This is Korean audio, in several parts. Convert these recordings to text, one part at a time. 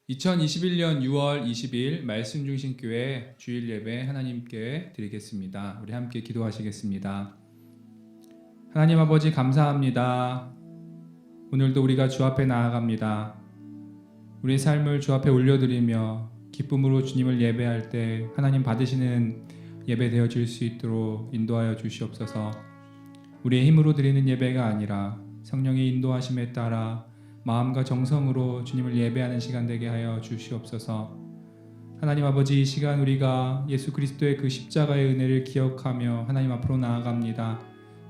2021년 6월 20일 말씀중심교회 주일 예배 하나님께 드리겠습니다. 우리 함께 기도하시겠습니다. 하나님 아버지 감사합니다. 오늘도 우리가 주 앞에 나아갑니다. 우리의 삶을 주 앞에 올려드리며 기쁨으로 주님을 예배할 때 하나님 받으시는 예배 되어질 수 있도록 인도하여 주시옵소서. 우리의 힘으로 드리는 예배가 아니라 성령의 인도하심에 따라 마음과 정성으로 주님을 예배하는 시간 되게 하여 주시옵소서. 하나님 아버지, 이 시간 우리가 예수 그리스도의 그 십자가의 은혜를 기억하며 하나님 앞으로 나아갑니다.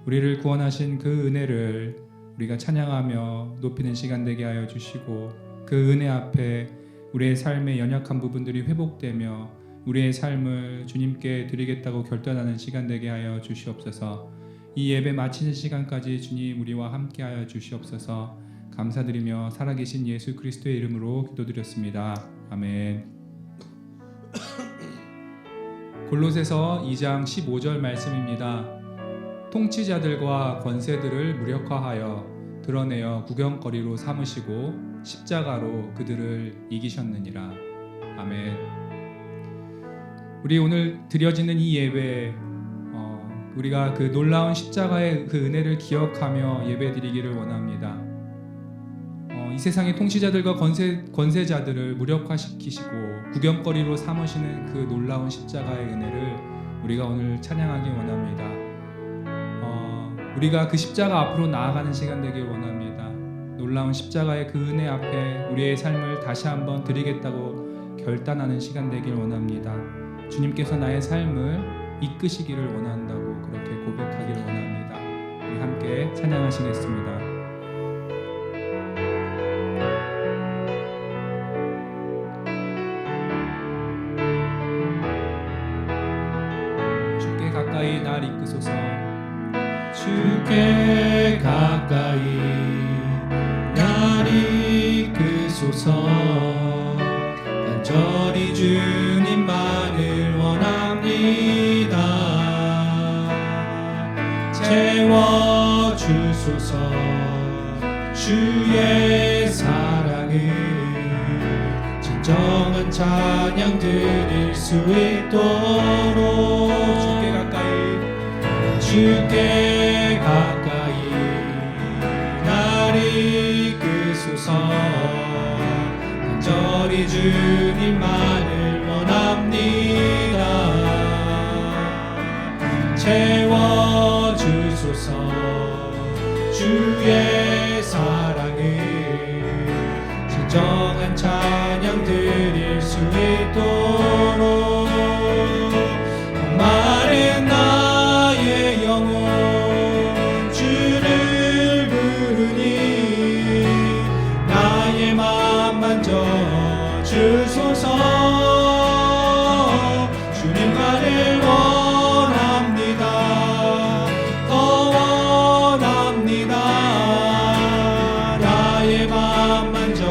우리를 구원하신 그 은혜를 우리가 찬양하며 높이는 시간 되게 하여 주시고, 그 은혜 앞에 우리의 삶의 연약한 부분들이 회복되며 우리의 삶을 주님께 드리겠다고 결단하는 시간 되게 하여 주시옵소서. 이 예배 마치는 시간까지 주님 우리와 함께 하여 주시옵소서. 감사드리며 살아계신 예수 그리스도의 이름으로 기도드렸습니다. 아멘. 골로새서 2장 15절 말씀입니다. 통치자들과 권세들을 무력화하여 드러내어 구경거리로 삼으시고 십자가로 그들을 이기셨느니라. 아멘. 우리 오늘 드려지는 이 예배, 우리가 그 놀라운 십자가의 그 은혜를 기억하며 예배드리기를 원합니다. 이 세상의 통치자들과 권세자들을 무력화시키시고 구경거리로 삼으시는 그 놀라운 십자가의 은혜를 우리가 오늘 찬양하기 원합니다. 우리가 그 십자가 앞으로 나아가는 시간 되길 원합니다. 놀라운 십자가의 그 은혜 앞에 우리의 삶을 다시 한번 드리겠다고 결단하는 시간 되길 원합니다. 주님께서 나의 삶을 이끄시기를 원한다고 그렇게 고백하기를 원합니다. 우리 함께 찬양하시겠습니다. 가까이 날 이끄소서. 주께 가까이 날 이끄소서. 간절히 주님만을 원합니다. 채워주소서. 주의 사랑을 진정한 찬양 드릴 수 있도록 주께 가까이 날 이끄소서. 간절히 주님만을 원합니다. 채워주소서. 주의 사랑을 진정한 찬양 드릴 수 있도록 마른 나의 영혼 주를 부르니 나의 맘 만져 주소서. 주님만을 원합니다. 더 원합니다. 나의 맘 만져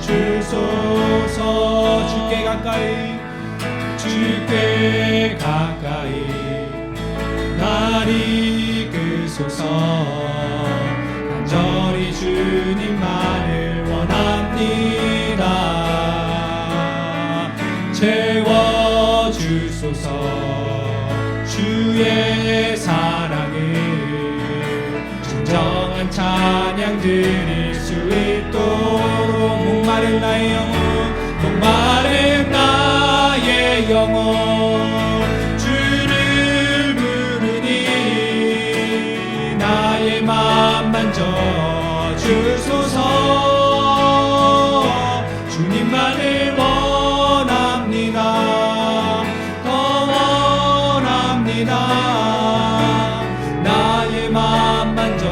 주소서. 주께 가까이 주께 가까이 날 이끄소서. 간절히 주님만을 원합니다. 채워주소서. 주의 사랑을 진정한 찬양 드릴 수 있도록 목마른 나의 영혼, 목마른 나의 영혼 주를 부르니 나의 맘 만져 주소서. 주님만을 원합니다. 더 원합니다. 나의 맘 만져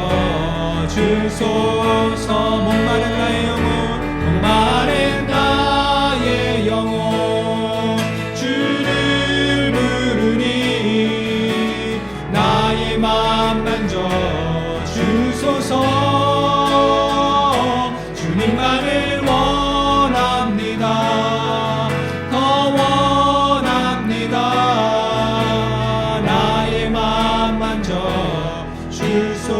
주소서. 목마른 나의 영혼, 목마른 나의 영혼 주를 부르니 나의 맘 만져 주소서. 주님만을 원합니다. 더 원합니다. 나의 맘 만져 주소서.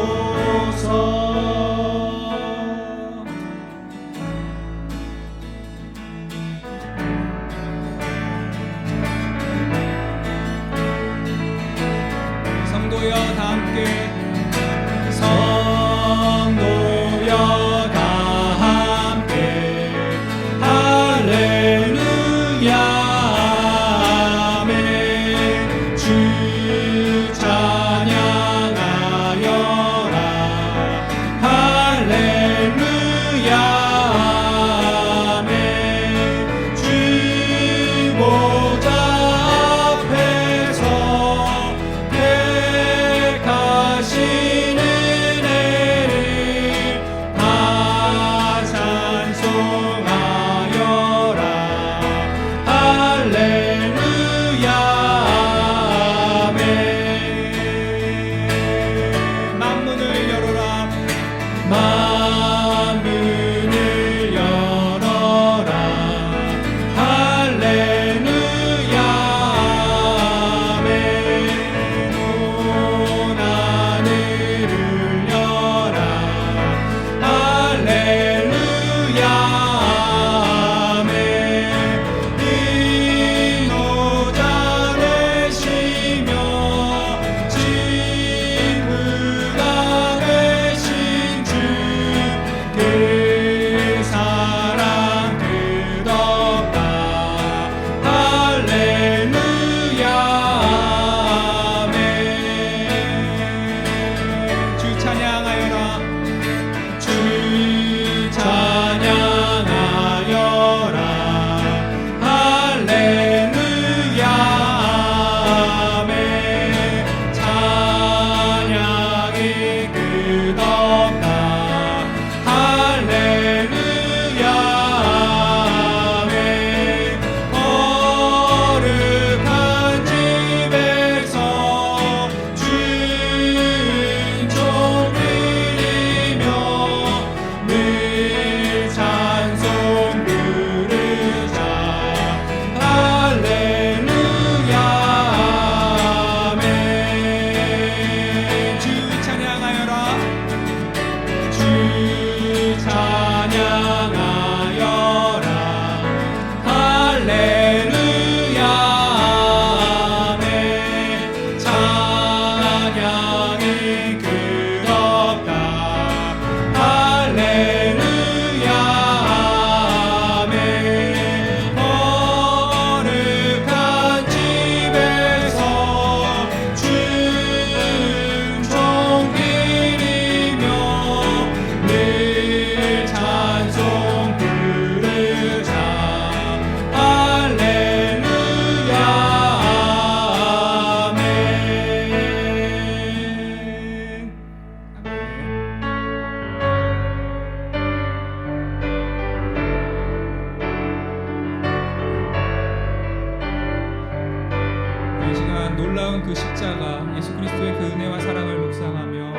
놀라운 그 십자가, 예수 그리스도의 그 은혜와 사랑을 묵상하며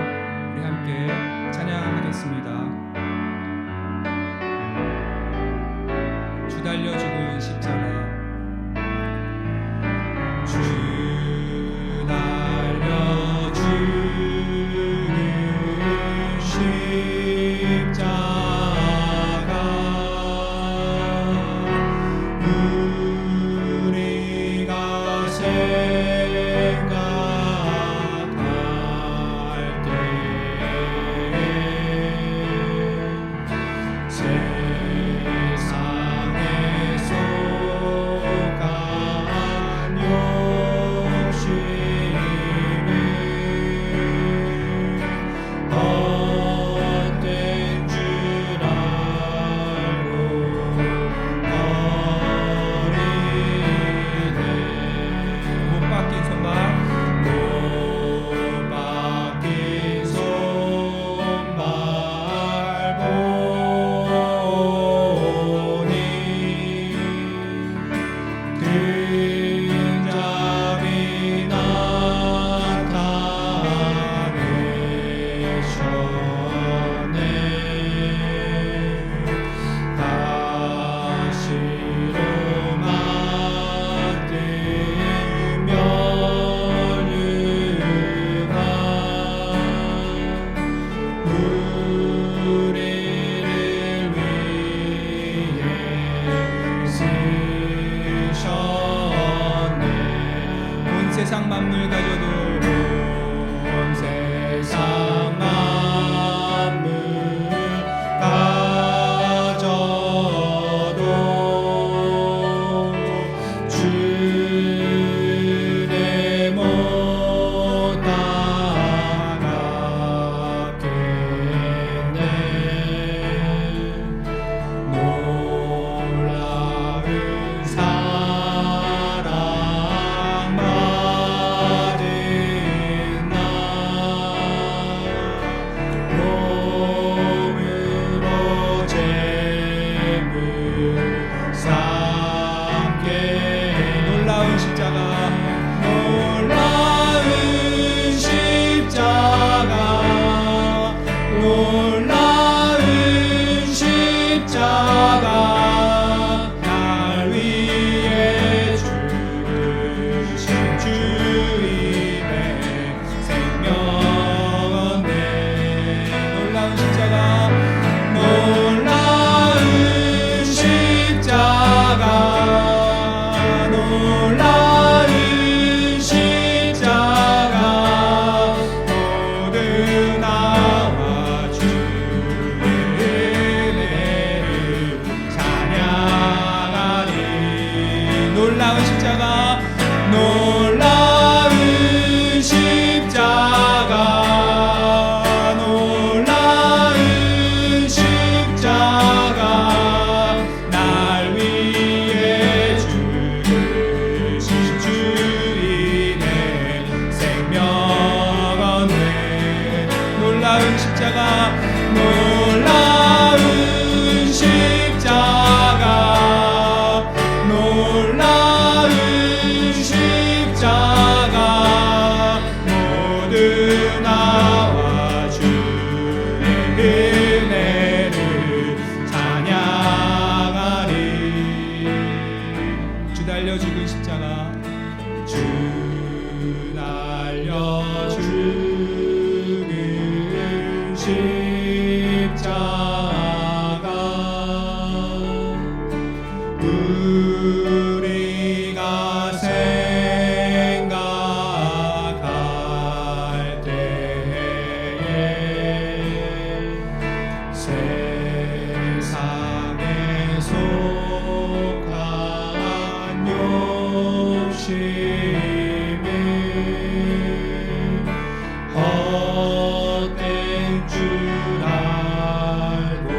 우리 함께 찬양하겠습니다. 주 달려 죽은 십자가. 주 달려 죽은 십자가 우리가 생각할 때 세상에 속한 욕심을 헛된 줄 알고 버리네. 못 박힌 손발, 못 박힌 손발 보니 등잡이 나타내셨네. 가시로 만든 면류관 우리를 위해 쓰셨네. 온 세상 만물 가져도 온 세상 만물 가져도 주내 못 따라가겠네. 놀라운 사랑 받은 나 몸으로 재물 삼게. 놀라운 십자가, 놀라운 십자가 놀라운 십자가 날 위해 주신 주님의 생명은 내. 놀라운 십자가, 놀라운 십자가 놀라운 십자가 모두 나와 주의 은혜를 찬양하리. 놀라운 십자가, 놀라운 십자가 놀라운 십자가 날 위해 주신 주인의 생명은 내. 놀라운 십자가, 놀라운 십자가 놀라운 십자가 모두 나와 주의 은혜를 찬양하리. 주 달려 죽은 십자가, 주 달려 죽은 십자가 우리가 생각할 때에 세상에 속한 욕심을 헛된 줄 알고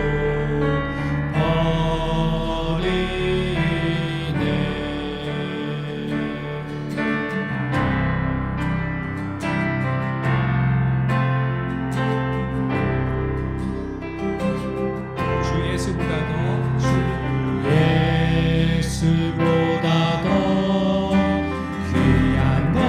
예수보다 더 귀한 것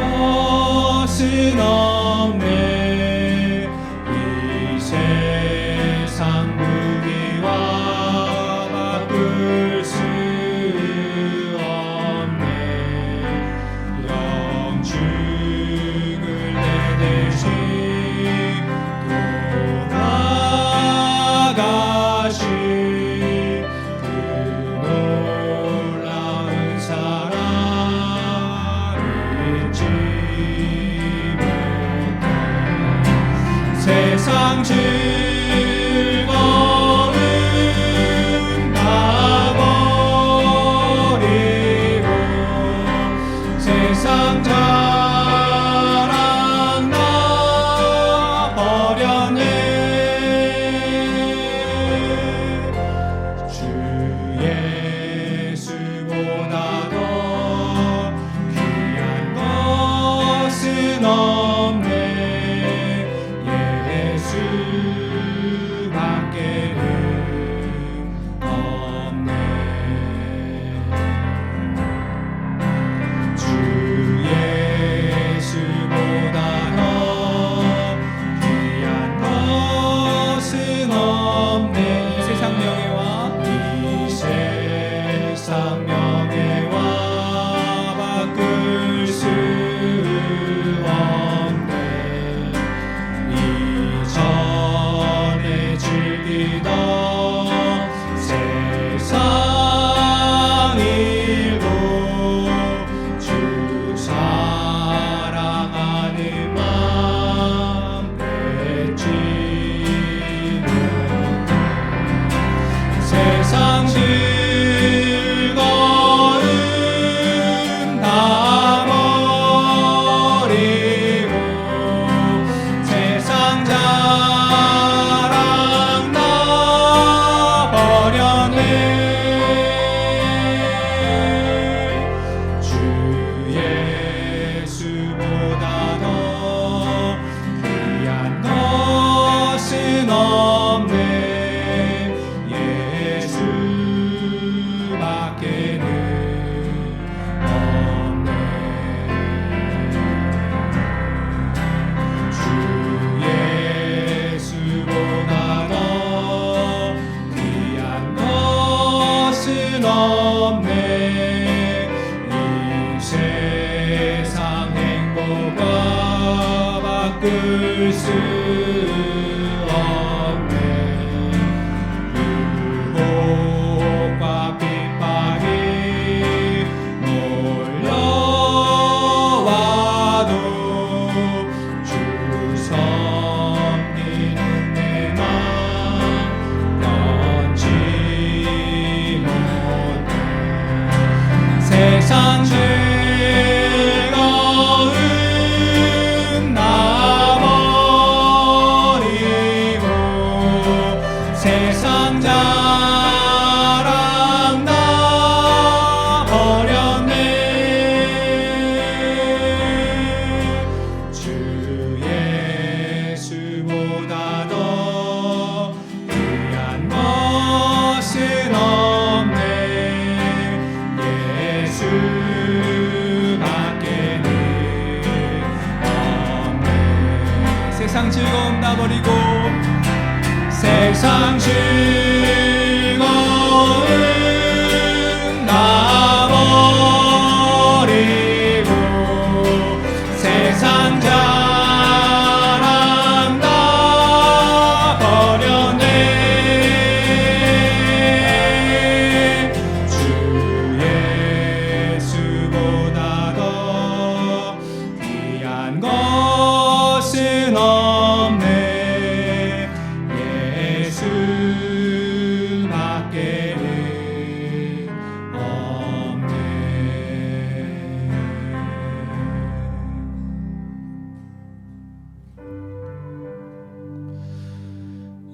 수 없네. 유혹과 핍박이 몰려와도 주 섬기는 내 맘 변치 못해. 세상 즐거움 놔버리고 세상 자랑 놔버렸네. 주 예수보다 더 귀한 것은 없네. 예수밖에는 없네. 세상 즐거움 놔버리고 세상 즐거움 놔버리고 세상 자랑 놔버렸네. 주 예수보다 더 귀한 것은 없네. 예수밖에는 없네.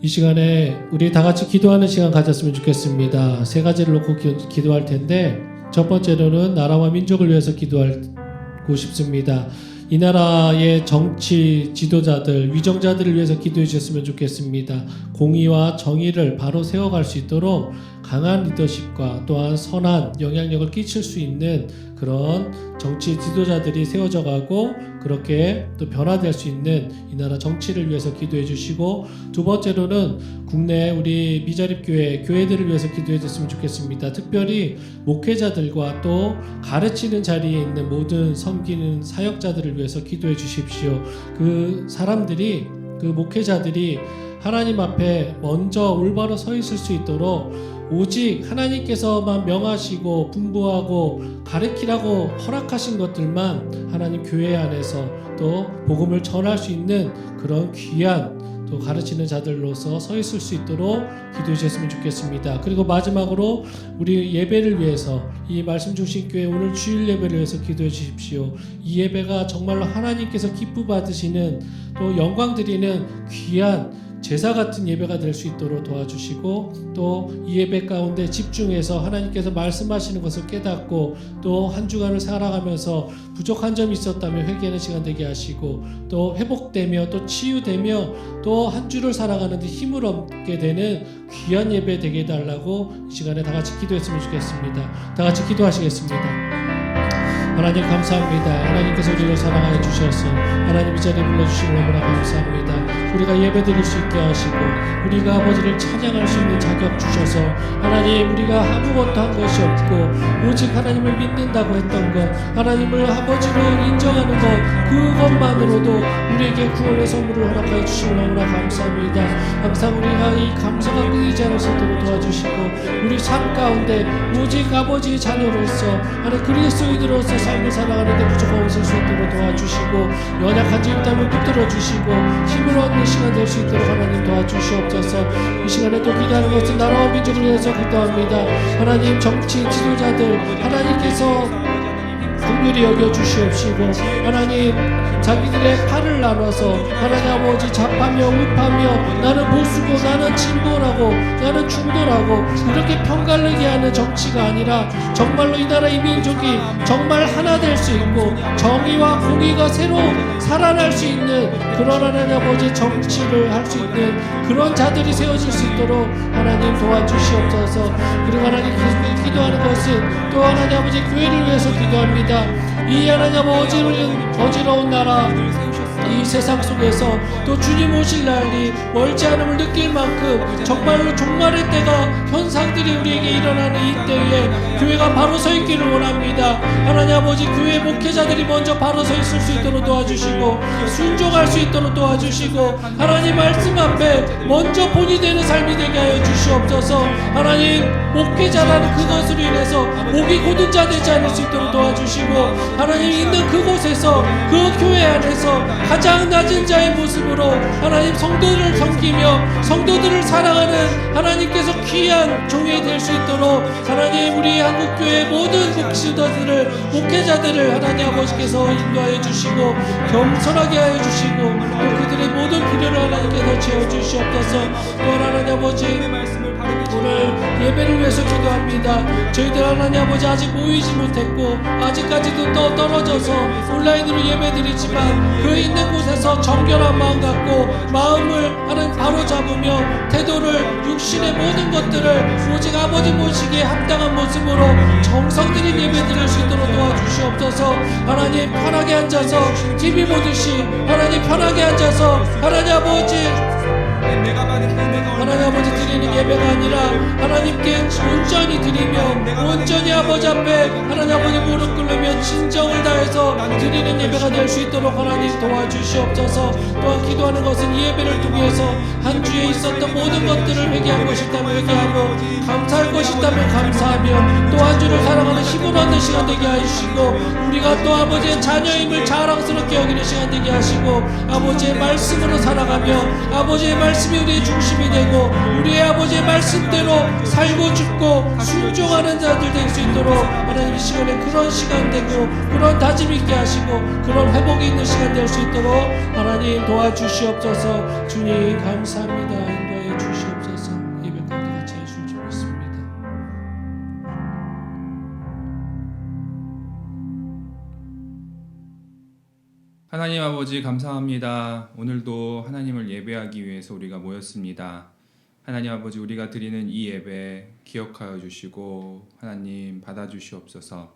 이 시간에 우리 다 같이 기도하는 시간 가졌으면 좋겠습니다. 세 가지를 놓고 기도할 텐데, 첫 번째로는 나라와 민족을 위해서 기도하고 싶습니다. 이 나라의 정치 지도자들, 위정자들을 위해서 기도해 주셨으면 좋겠습니다. 공의와 정의를 바로 세워갈 수 있도록 강한 리더십과 또한 선한 영향력을 끼칠 수 있는 그런 정치 지도자들이 세워져 가고 그렇게 또 변화될 수 있는 이 나라 정치를 위해서 기도해 주시고, 두 번째로는 국내 우리 미자립교회 교회들을 위해서 기도해 줬으면 좋겠습니다. 특별히 목회자들과 또 가르치는 자리에 있는 모든 섬기는 사역자들을 위해서 기도해 주십시오. 그 사람들이, 그 목회자들이 하나님 앞에 먼저 올바로 서 있을 수 있도록 오직 하나님께서만 명하시고 분부하고 가르치라고 허락하신 것들만 하나님 교회 안에서 또 복음을 전할 수 있는 그런 귀한 또 가르치는 자들로서 서 있을 수 있도록 기도해 주셨으면 좋겠습니다. 그리고 마지막으로 우리 예배를 위해서, 이 말씀 중심 교회 오늘 주일 예배를 위해서 기도해 주십시오. 이 예배가 정말로 하나님께서 기쁘 받으시는 또 영광 드리는 귀한 제사 같은 예배가 될 수 있도록 도와주시고, 또 이 예배 가운데 집중해서 하나님께서 말씀하시는 것을 깨닫고 또 한 주간을 살아가면서 부족한 점이 있었다면 회개하는 시간 되게 하시고, 또 회복되며 또 치유되며 또 한 주를 살아가는 데 힘을 얻게 되는 귀한 예배 되게 해달라고 이 시간에 다 같이 기도했으면 좋겠습니다. 다 같이 기도하시겠습니다. 하나님 감사합니다. 하나님께서 우리를 사랑하여 주셔서 하나님 이 자리에 불러주시는 너무나 감사합니다. 우리가 예배드릴 수 있게 하시고 우리가 아버지를 찬양할 수 있는 자격 주셔서 하나님, 우리가 아무것도 한 것이 없고 오직 하나님을 믿는다고 했던 것, 하나님을 아버지로 인정하는 것, 그것만으로도 우리에게 구원의 선물을 허락하여 주시는 너무나 감사합니다. 항상 우리가 이 감사가 끊이지 않을 수 있도록 도와주시고, 우리 삶 가운데 오직 아버지의 자녀로서 하나님 그리스도인으로서 삶을 살아가는 데 부족함 없을 수 있도록 도와주시고, 연약한 자 있다면 붙들어 주시고 힘을 얻는 시간 될 수 있도록 하나님 도와주시옵소서. 이 시간에 또 기도하는 것은 나라와 민족을 위해서 기도합니다. 하나님, 정치 지도자들 하나님께서 긍휼히 여겨 주시옵시고, 하나님 자기들의 팔을 나눠서 하나님 아버지 잡하며 우파며 나는 보수고 나는 진보라고 나는 중도라고 이렇게 편갈르게 하는 정치가 아니라 정말로 이 나라 이 민족이 정말 하나 될 수 있고 정의와 공의가 새로 살아날 수 있는 그런 하나님 아버지 정치를 할 수 있는 그런 자들이 세워질 수 있도록 하나님 도와주시옵소서. 그리고 하나님 기도하는 것은 또 하나님 아버지 교회를 위해서 기도합니다. 이 하나님 아버지 어지러운 나라, 이 세상 속에서 또 주님 오실 날이 멀지 않음을 느낄 만큼 정말로 종말의 때가 현상들이 우리에게 일어나는 이 때에 교회가 바로 서 있기를 원합니다. 하나님 아버지, 교회 목회자들이 먼저 바로 서 있을 수 있도록 도와주시고 순종할 수 있도록 도와주시고 하나님 말씀 앞에 먼저 본이 되는 삶이 되게 하여 주시옵소서. 하나님, 목회자라는 그것으로 인해서 목이 고든 자 되지 않을 수 있도록 도와주시고 하나님 있는 그곳에서 그 교회 안에서 가장 낮은 자의 모습으로 하나님 성도들을 섬기며 성도들을 사랑하는 하나님께서 귀한 종이 될 수 있도록 하나님 우리 한국교회 모든 목회자들을 하나님 아버지께서 인도하여 주시고 겸손하게 하여 주시고 또 그들의 모든 필요를 하나님께서 채워주시옵소서. 또한 하나님 아버지, 오늘 예배를 위해서 기도합니다. 저희들 하나님 아버지 아직 모이지 못했고 아직까지도 또 떨어져서 온라인으로 예배드리지만 그 있는 곳에서 정결한 마음 갖고 마음을 하나님 바로 잡으며 태도를 육신의 모든 것들을 오직 아버지 모시기에 합당한 모습으로 정성 들인 예배드릴 수 있도록 도와주시옵소서. 하나님 편하게 앉아서 TV 보듯이 하나님 편하게 앉아서 하나님 아버지 드리는 예배가 아니라 하나님께 온전히 드리며 온전히 아버지 앞에 하나님 아버지 무릎 꿇으며 진정을 다해서 드리는 예배가 될 수 있도록 하나님 도와주시옵소서. 또한 기도하는 것은 이 예배를 통해서 한 주에 있었던 모든 것들을 회개할 것이 있다면 회개하고 감사할 것이 있다면 감사하며 또 한 주를 사랑하는 힘을 얻는 시간 되게 하시고 우리가 또 아버지의 자녀임을 자랑스럽게 여기는 시간 되게 하시고 아버지의 말씀으로 살아가며 아버지의 말씀이 우리의 중심이 되고 우리의 아버지의 말씀대로 살고 죽고 순종하는 자들 될 수 있도록 하나님 이 시간에 그런 시간 되고 그런 다짐 있게 하시고 그런 회복이 있는 시간 될 수 있도록 하나님 도와주시옵소서. 주님 감사합니다. 인도하여 주시옵소서. 예배 가운데 같이 해주실 줄 믿습니다. 하나님 아버지 감사합니다. 오늘도 하나님을 예배하기 위해서 우리가 모였습니다. 하나님 아버지, 우리가 드리는 이 예배 기억하여 주시고 하나님 받아주시옵소서.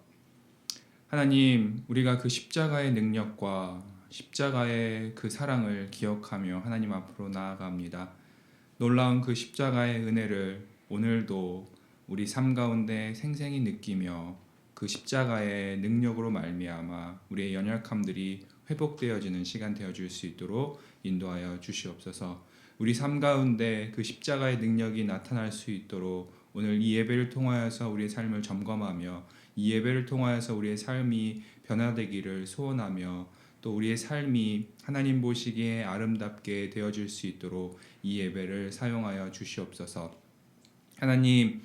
하나님, 우리가 그 십자가의 능력과 십자가의 그 사랑을 기억하며 하나님 앞으로 나아갑니다. 놀라운 그 십자가의 은혜를 오늘도 우리 삶 가운데 생생히 느끼며 그 십자가의 능력으로 말미암아 우리의 연약함들이 회복되어지는 시간 되어줄 수 있도록 인도하여 주시옵소서. 우리 삶 가운데 그 십자가의 능력이 나타날 수 있도록 오늘 이 예배를 통하여서 우리의 삶을 점검하며 이 예배를 통하여서 우리의 삶이 변화되기를 소원하며 또 우리의 삶이 하나님 보시기에 아름답게 되어질 수 있도록 이 예배를 사용하여 주시옵소서. 하나님,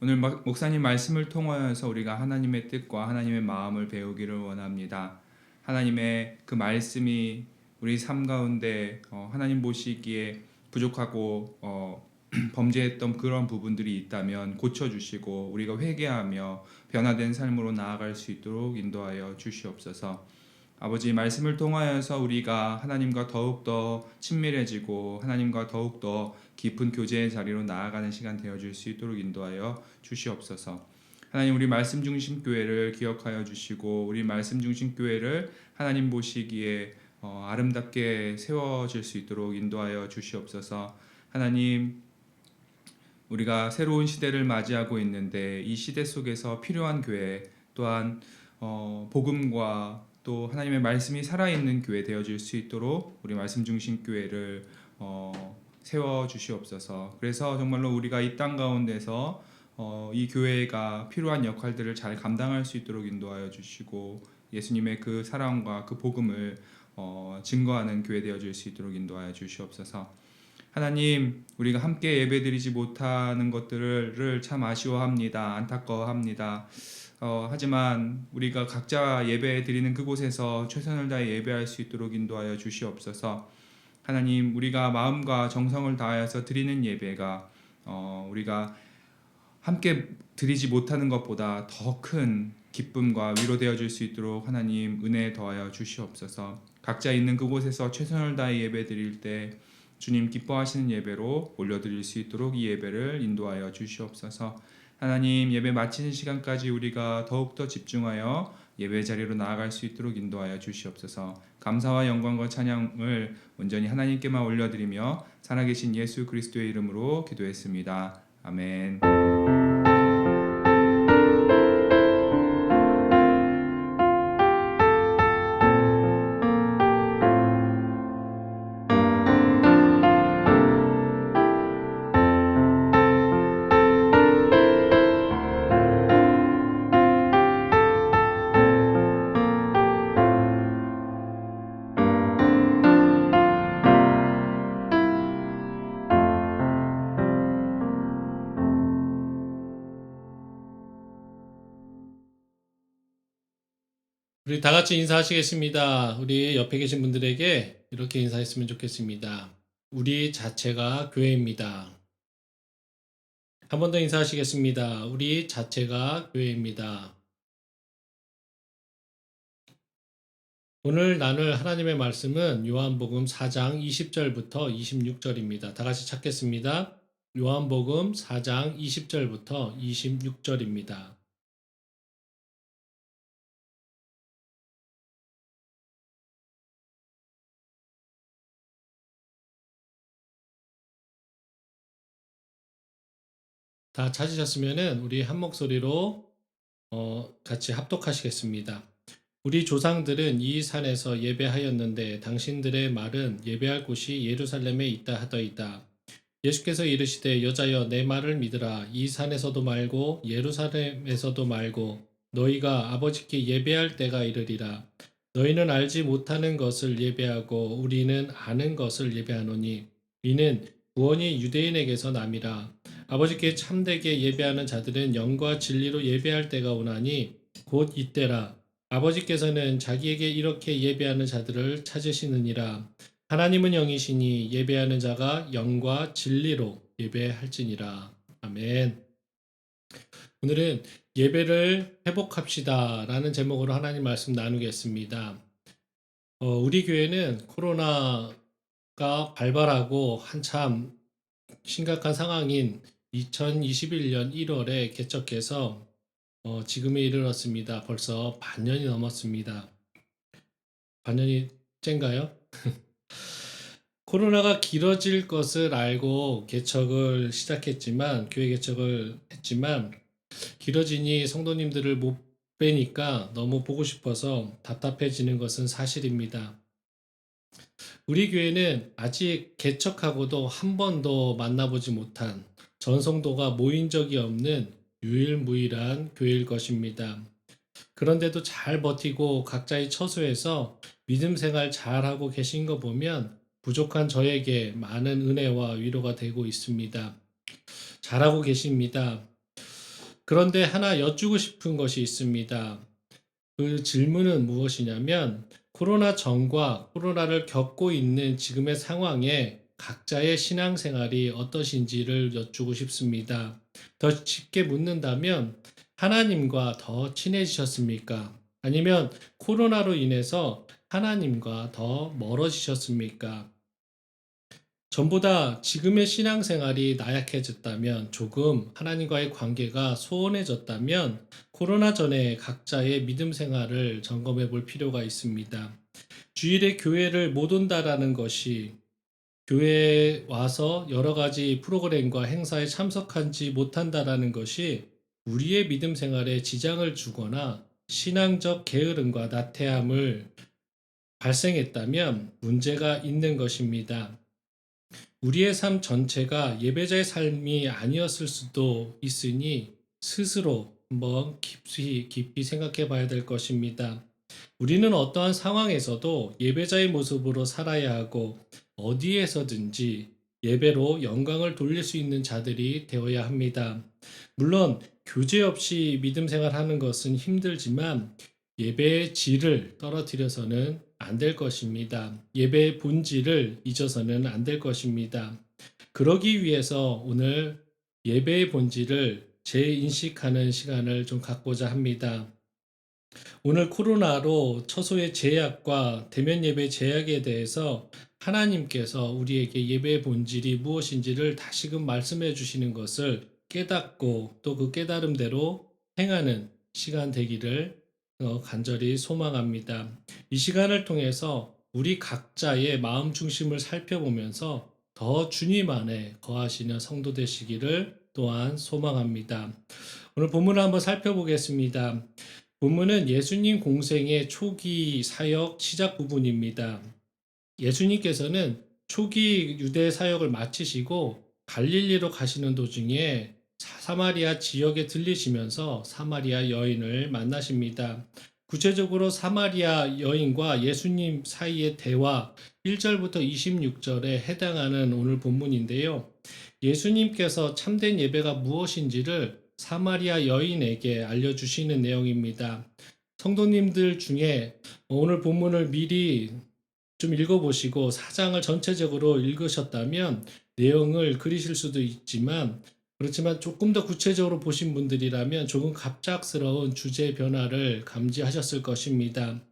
오늘 목사님 말씀을 통하여서 우리가 하나님의 뜻과 하나님의 마음을 배우기를 원합니다. 하나님의 그 말씀이 우리 삶 가운데 하나님 보시기에 부족하고 범죄했던 그런 부분들이 있다면 고쳐주시고 우리가 회개하며 변화된 삶으로 나아갈 수 있도록 인도하여 주시옵소서. 아버지, 말씀을 통하여서 우리가 하나님과 더욱더 친밀해지고 하나님과 더욱더 깊은 교제의 자리로 나아가는 시간 되어줄 수 있도록 인도하여 주시옵소서. 하나님, 우리 말씀 중심 교회를 기억하여 주시고 우리 말씀 중심 교회를 하나님 보시기에 아름답게 세워질 수 있도록 인도하여 주시옵소서. 하나님, 우리가 새로운 시대를 맞이하고 있는데 이 시대 속에서 필요한 교회 또한 복음과 또 하나님의 말씀이 살아있는 교회 되어질 수 있도록 우리 말씀 중심 교회를 세워주시옵소서. 그래서 정말로 우리가 이 땅 가운데서 이 교회가 필요한 역할들을 잘 감당할 수 있도록 인도하여 주시고 예수님의 그 사랑과 그 복음을 증거하는 교회 되어질 수 있도록 인도하여 주시옵소서. 하나님, 우리가 함께 예배드리지 못하는 것들을 참 아쉬워합니다. 안타까워합니다. 하지만 우리가 각자 예배드리는 그곳에서 최선을 다해 예배할 수 있도록 인도하여 주시옵소서. 하나님, 우리가 마음과 정성을 다하여서 드리는 예배가 우리가 함께 드리지 못하는 것보다 더 큰 기쁨과 위로되어질 수 있도록 하나님 은혜 더하여 주시옵소서. 각자 있는 그곳에서 최선을 다해 예배드릴 때 주님 기뻐하시는 예배로 올려드릴 수 있도록 이 예배를 인도하여 주시옵소서. 하나님, 예배 마치는 시간까지 우리가 더욱더 집중하여 예배 자리로 나아갈 수 있도록 인도하여 주시옵소서. 감사와 영광과 찬양을 온전히 하나님께만 올려드리며 살아계신 예수 그리스도의 이름으로 기도했습니다. 아멘. 우리 다 같이 인사하시겠습니다. 우리 옆에 계신 분들에게 이렇게 인사했으면 좋겠습니다. 우리 자체가 교회입니다. 한 번 더 인사하시겠습니다. 우리 자체가 교회입니다. 오늘 나눌 하나님의 말씀은 요한복음 4장 20절부터 26절입니다. 다 같이 찾겠습니다. 요한복음 4장 20절부터 26절입니다. 다 찾으셨으면 우리 한 목소리로 같이 합독하시겠습니다. 우리 조상들은 이 산에서 예배하였는데 당신들의 말은 예배할 곳이 예루살렘에 있다 하더이다. 예수께서 이르시되 여자여 내 말을 믿으라. 이 산에서도 말고 예루살렘에서도 말고 너희가 아버지께 예배할 때가 이르리라. 너희는 알지 못하는 것을 예배하고 우리는 아는 것을 예배하노니 이는 구원이 유대인에게서 남이라. 아버지께 참되게 예배하는 자들은 영과 진리로 예배할 때가 오나니 곧 이때라. 아버지께서는 자기에게 이렇게 예배하는 자들을 찾으시느니라. 하나님은 영이시니 예배하는 자가 영과 진리로 예배할지니라. 아멘. 오늘은 예배를 회복합시다 라는 제목으로 하나님 말씀 나누겠습니다. 우리 교회는 코로나가 발발하고 한참 심각한 상황인 2021년 1월에 개척해서 지금에 이르렀습니다. 벌써 반년이 넘었습니다. 반년이 쨍가요? 코로나가 길어질 것을 알고 개척을 시작했지만 교회 개척을 했지만 길어지니 성도님들을 못 뵈니까 너무 보고 싶어서 답답해지는 것은 사실입니다. 우리 교회는 아직 개척하고도 한 번도 만나보지 못한 전성도가 모인 적이 없는 유일무이한 교회일 것입니다. 그런데도 잘 버티고 각자의 처소에서 믿음 생활 잘하고 계신 거 보면 부족한 저에게 많은 은혜와 위로가 되고 있습니다. 잘하고 계십니다. 그런데 하나 여쭈고 싶은 것이 있습니다. 그 질문은 무엇이냐면 코로나 전과 코로나를 겪고 있는 지금의 상황에 각자의 신앙생활이 어떠신지를 여쭈고 싶습니다. 더 쉽게 묻는다면 하나님과 더 친해지셨습니까? 아니면 코로나로 인해서 하나님과 더 멀어지셨습니까? 전보다 지금의 신앙생활이 나약해졌다면, 조금 하나님과의 관계가 소원해졌다면 코로나 전에 각자의 믿음 생활을 점검해 볼 필요가 있습니다. 주일에 교회를 못 온다라는 것이, 교회에 와서 여러 가지 프로그램과 행사에 참석하지 못한다라는 것이 우리의 믿음 생활에 지장을 주거나 신앙적 게으름과 나태함을 발생했다면 문제가 있는 것입니다. 우리의 삶 전체가 예배자의 삶이 아니었을 수도 있으니 스스로 한번 깊이 생각해 봐야 될 것입니다. 우리는 어떠한 상황에서도 예배자의 모습으로 살아야 하고 어디에서든지 예배로 영광을 돌릴 수 있는 자들이 되어야 합니다. 물론 교제 없이 믿음 생활하는 것은 힘들지만 예배의 질을 떨어뜨려서는 안 될 것입니다. 예배의 본질을 잊어서는 안 될 것입니다. 그러기 위해서 오늘 예배의 본질을 재인식하는 시간을 좀 갖고자 합니다. 오늘 코로나로 처소의 제약과 대면 예배 제약에 대해서 하나님께서 우리에게 예배의 본질이 무엇인지를 다시금 말씀해 주시는 것을 깨닫고 또 그 깨달음대로 행하는 시간 되기를 간절히 소망합니다. 이 시간을 통해서 우리 각자의 마음 중심을 살펴보면서 더 주님 안에 거하시는 성도 되시기를 또한 소망합니다. 오늘 본문을 한번 살펴보겠습니다. 본문은 예수님 공생의 초기 사역 시작 부분입니다. 예수님께서는 초기 유대 사역을 마치시고 갈릴리로 가시는 도중에 사마리아 지역에 들리시면서 사마리아 여인을 만나십니다. 구체적으로 사마리아 여인과 예수님 사이의 대화 1절부터 26절에 해당하는 오늘 본문인데요. 예수님께서 참된 예배가 무엇인지를 사마리아 여인에게 알려주시는 내용입니다. 성도님들 중에 오늘 본문을 미리 좀 읽어보시고 사장을 전체적으로 읽으셨다면 내용을 그리실 수도 있지만 그렇지만 조금 더 구체적으로 보신 분들이라면 조금 갑작스러운 주제 변화를 감지하셨을 것입니다.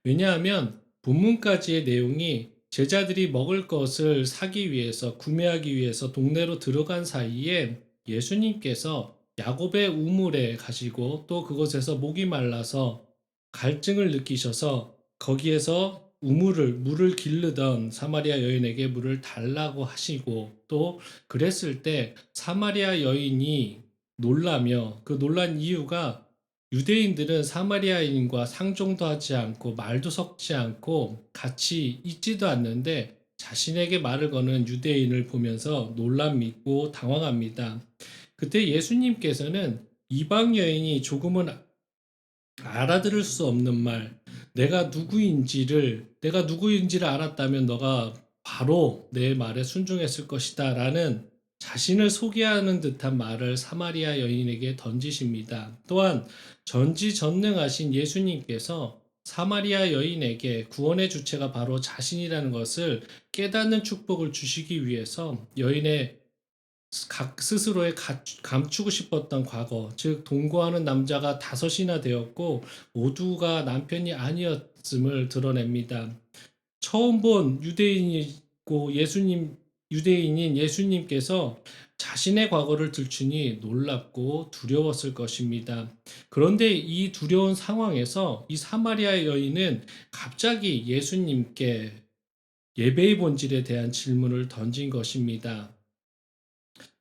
왜냐하면 본문까지의 내용이 제자들이 먹을 것을 사기 위해서 구매하기 위해서 동네로 들어간 사이에 예수님께서 야곱의 우물에 가시고 또 그곳에서 목이 말라서 갈증을 느끼셔서 거기에서 물을 기르던 사마리아 여인에게 물을 달라고 하시고 또 그랬을 때 사마리아 여인이 놀라며 그 놀란 이유가 유대인들은 사마리아인과 상종도 하지 않고 말도 섞지 않고 같이 있지도 않는데 자신에게 말을 거는 유대인을 보면서 놀랍고 당황합니다. 그때 예수님께서는 이방 여인이 조금은 알아들을 수 없는 말, 내가 누구인지를 알았다면 너가 바로 내 말에 순종했을 것이다 라는 자신을 소개하는 듯한 말을 사마리아 여인에게 던지십니다. 또한 전지전능하신 예수님께서 사마리아 여인에게 구원의 주체가 바로 자신이라는 것을 깨닫는 축복을 주시기 위해서 여인의 스스로의 감추고 싶었던 과거, 즉 동거하는 남자가 5이나 되었고 모두가 남편이 아니었음을 드러냅니다. 처음 본 유대인인 예수님께서 자신의 과거를 들추니 놀랍고 두려웠을 것입니다. 그런데 이 두려운 상황에서 이 사마리아 여인은 갑자기 예수님께 예배의 본질에 대한 질문을 던진 것입니다.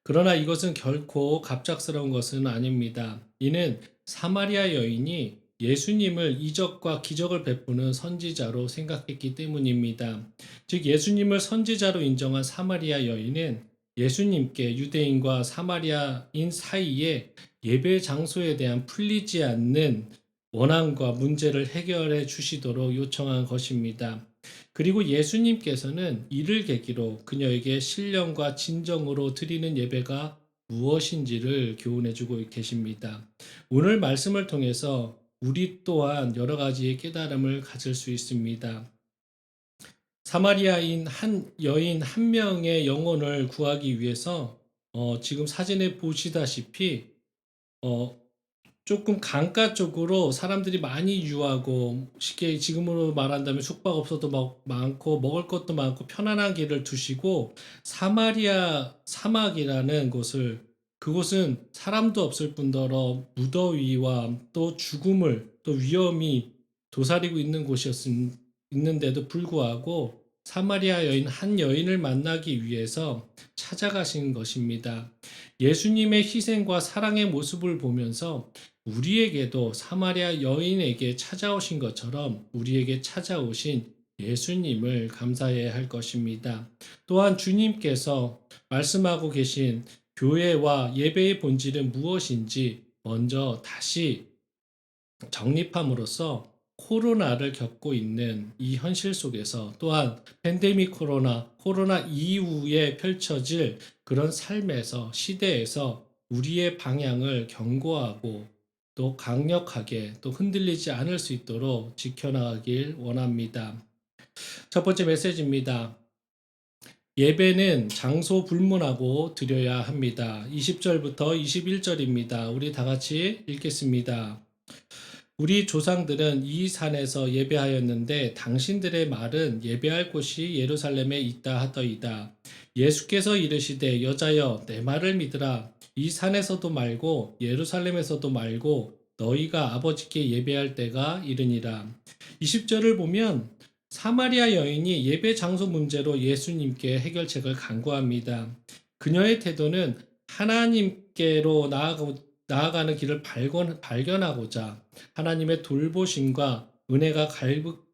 그러나 이것은 결코 갑작스러운 것은 아닙니다. 이는 사마리아 여인이 예수님을 이적과 기적을 베푸는 선지자로 생각했기 때문입니다. 즉 예수님을 선지자로 인정한 사마리아 여인은 예수님께 유대인과 사마리아인 사이에 예배 장소에 대한 풀리지 않는 원한과 문제를 해결해 주시도록 요청한 것입니다. 그리고 예수님께서는 이를 계기로 그녀에게 신령과 진정으로 드리는 예배가 무엇인지를 교훈해주고 계십니다. 오늘 말씀을 통해서 우리 또한 여러 가지의 깨달음을 가질 수 있습니다. 사마리아인 여인 한 명의 영혼을 구하기 위해서 지금 사진에 보시다시피 조금 강가 쪽으로 사람들이 많이 유하고 쉽게 지금으로 말한다면 숙박업소도 많고 먹을 것도 많고 편안한 길을 두시고 사마리아 사막이라는 그곳은 사람도 없을 뿐더러 무더위와 또 죽음을 또 위험이 도사리고 있는 있는데도 불구하고 사마리아 여인 한 여인을 만나기 위해서 찾아가신 것입니다. 예수님의 희생과 사랑의 모습을 보면서 우리에게도 사마리아 여인에게 찾아오신 것처럼 우리에게 찾아오신 예수님을 감사해야 할 것입니다. 또한 주님께서 말씀하고 계신 교회와 예배의 본질은 무엇인지 먼저 다시 정립함으로써 코로나를 겪고 있는 이 현실 속에서 또한 팬데믹 코로나 이후에 펼쳐질 그런 삶에서 시대에서 우리의 방향을 견고하고 또 강력하게 또 흔들리지 않을 수 있도록 지켜나가길 원합니다. 첫 번째 메시지입니다. 예배는 장소 불문하고 드려야 합니다. 20절부터 21절입니다. 우리 다 같이 읽겠습니다. 우리 조상들은 이 산에서 예배하였는데 당신들의 말은 예배할 곳이 예루살렘에 있다 하더이다. 예수께서 이르시되 여자여 내 말을 믿으라. 이 산에서도 말고 예루살렘에서도 말고 너희가 아버지께 예배할 때가 이르니라. 20절을 보면 사마리아 여인이 예배 장소 문제로 예수님께 해결책을 간구합니다. 그녀의 태도는 하나님께로 나아가는 길을 발견하고자 하나님의 돌보심과 은혜가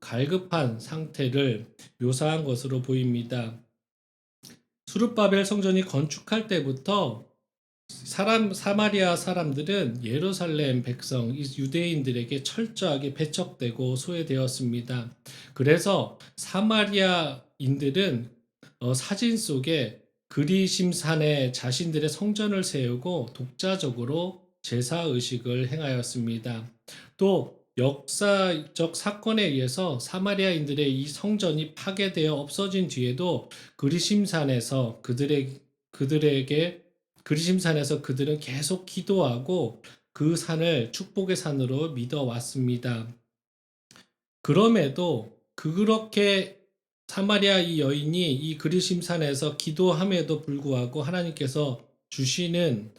갈급한 상태를 묘사한 것으로 보입니다. 수룹바벨 성전이 건축할 때부터 사마리아 사람들은 예루살렘 백성, 유대인들에게 철저하게 배척되고 소외되었습니다. 그래서 사마리아인들은 사진 속에 그리심산에 자신들의 성전을 세우고 독자적으로 제사 의식을 행하였습니다. 또 역사적 사건에 의해서 사마리아인들의 이 성전이 파괴되어 없어진 뒤에도 그리심산에서 그들은 계속 기도하고 그 산을 축복의 산으로 믿어왔습니다. 그럼에도 그렇게 사마리아 이 여인이 이 그리심산에서 기도함에도 불구하고 하나님께서 주시는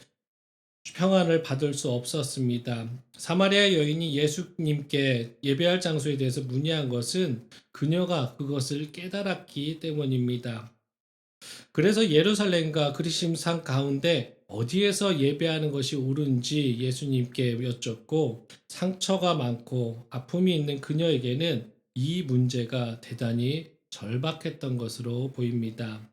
평안을 받을 수 없었습니다. 사마리아 여인이 예수님께 예배할 장소에 대해서 문의한 것은 그녀가 그것을 깨달았기 때문입니다. 그래서 예루살렘과 그리심산 가운데 어디에서 예배하는 것이 옳은지 예수님께 여쭙고 상처가 많고 아픔이 있는 그녀에게는 이 문제가 대단히 절박했던 것으로 보입니다.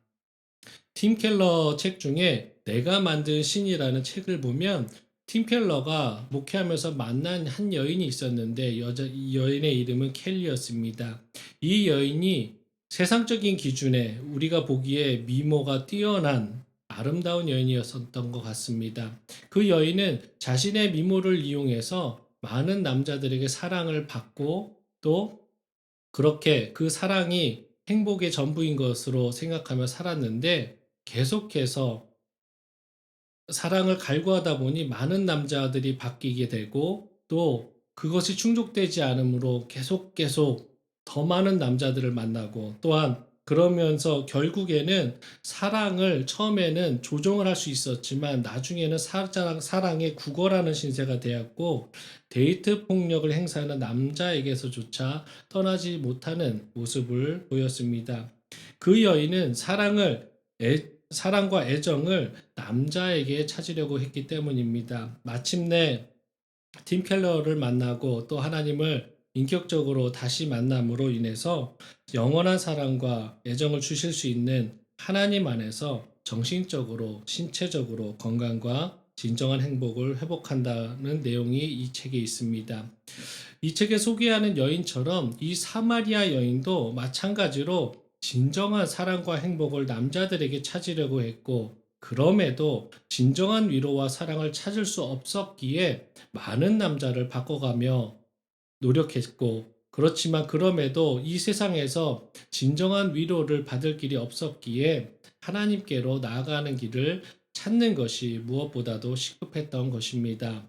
팀 켈러 책 중에 내가 만든 신이라는 책을 보면 팀 켈러가 목회하면서 만난 한 여인이 있었는데 이 여인의 이름은 켈리였습니다. 이 여인이 세상적인 기준에 우리가 보기에 미모가 뛰어난 아름다운 여인이었던 것 같습니다. 그 여인은 자신의 미모를 이용해서 많은 남자들에게 사랑을 받고 또 그렇게 그 사랑이 행복의 전부인 것으로 생각하며 살았는데 계속해서 사랑을 갈구하다 보니 많은 남자들이 바뀌게 되고 또 그것이 충족되지 않으므로 계속 더 많은 남자들을 만나고 또한 그러면서 결국에는 사랑을 처음에는 조종을 할 수 있었지만 나중에는 사랑의 국어라는 신세가 되었고 데이트 폭력을 행사하는 남자에게서조차 떠나지 못하는 모습을 보였습니다. 그 여인은 사랑과 애정을 남자에게 찾으려고 했기 때문입니다. 마침내 팀 켈러를 만나고 또 하나님을 인격적으로 다시 만남으로 인해서 영원한 사랑과 애정을 주실 수 있는 하나님 안에서 정신적으로, 신체적으로 건강과 진정한 행복을 회복한다는 내용이 이 책에 있습니다. 이 책에 소개하는 여인처럼 이 사마리아 여인도 마찬가지로 진정한 사랑과 행복을 남자들에게 찾으려고 했고 그럼에도 진정한 위로와 사랑을 찾을 수 없었기에 많은 남자를 바꿔가며 노력했고 그렇지만 그럼에도 이 세상에서 진정한 위로를 받을 길이 없었기에 하나님께로 나아가는 길을 찾는 것이 무엇보다도 시급했던 것입니다.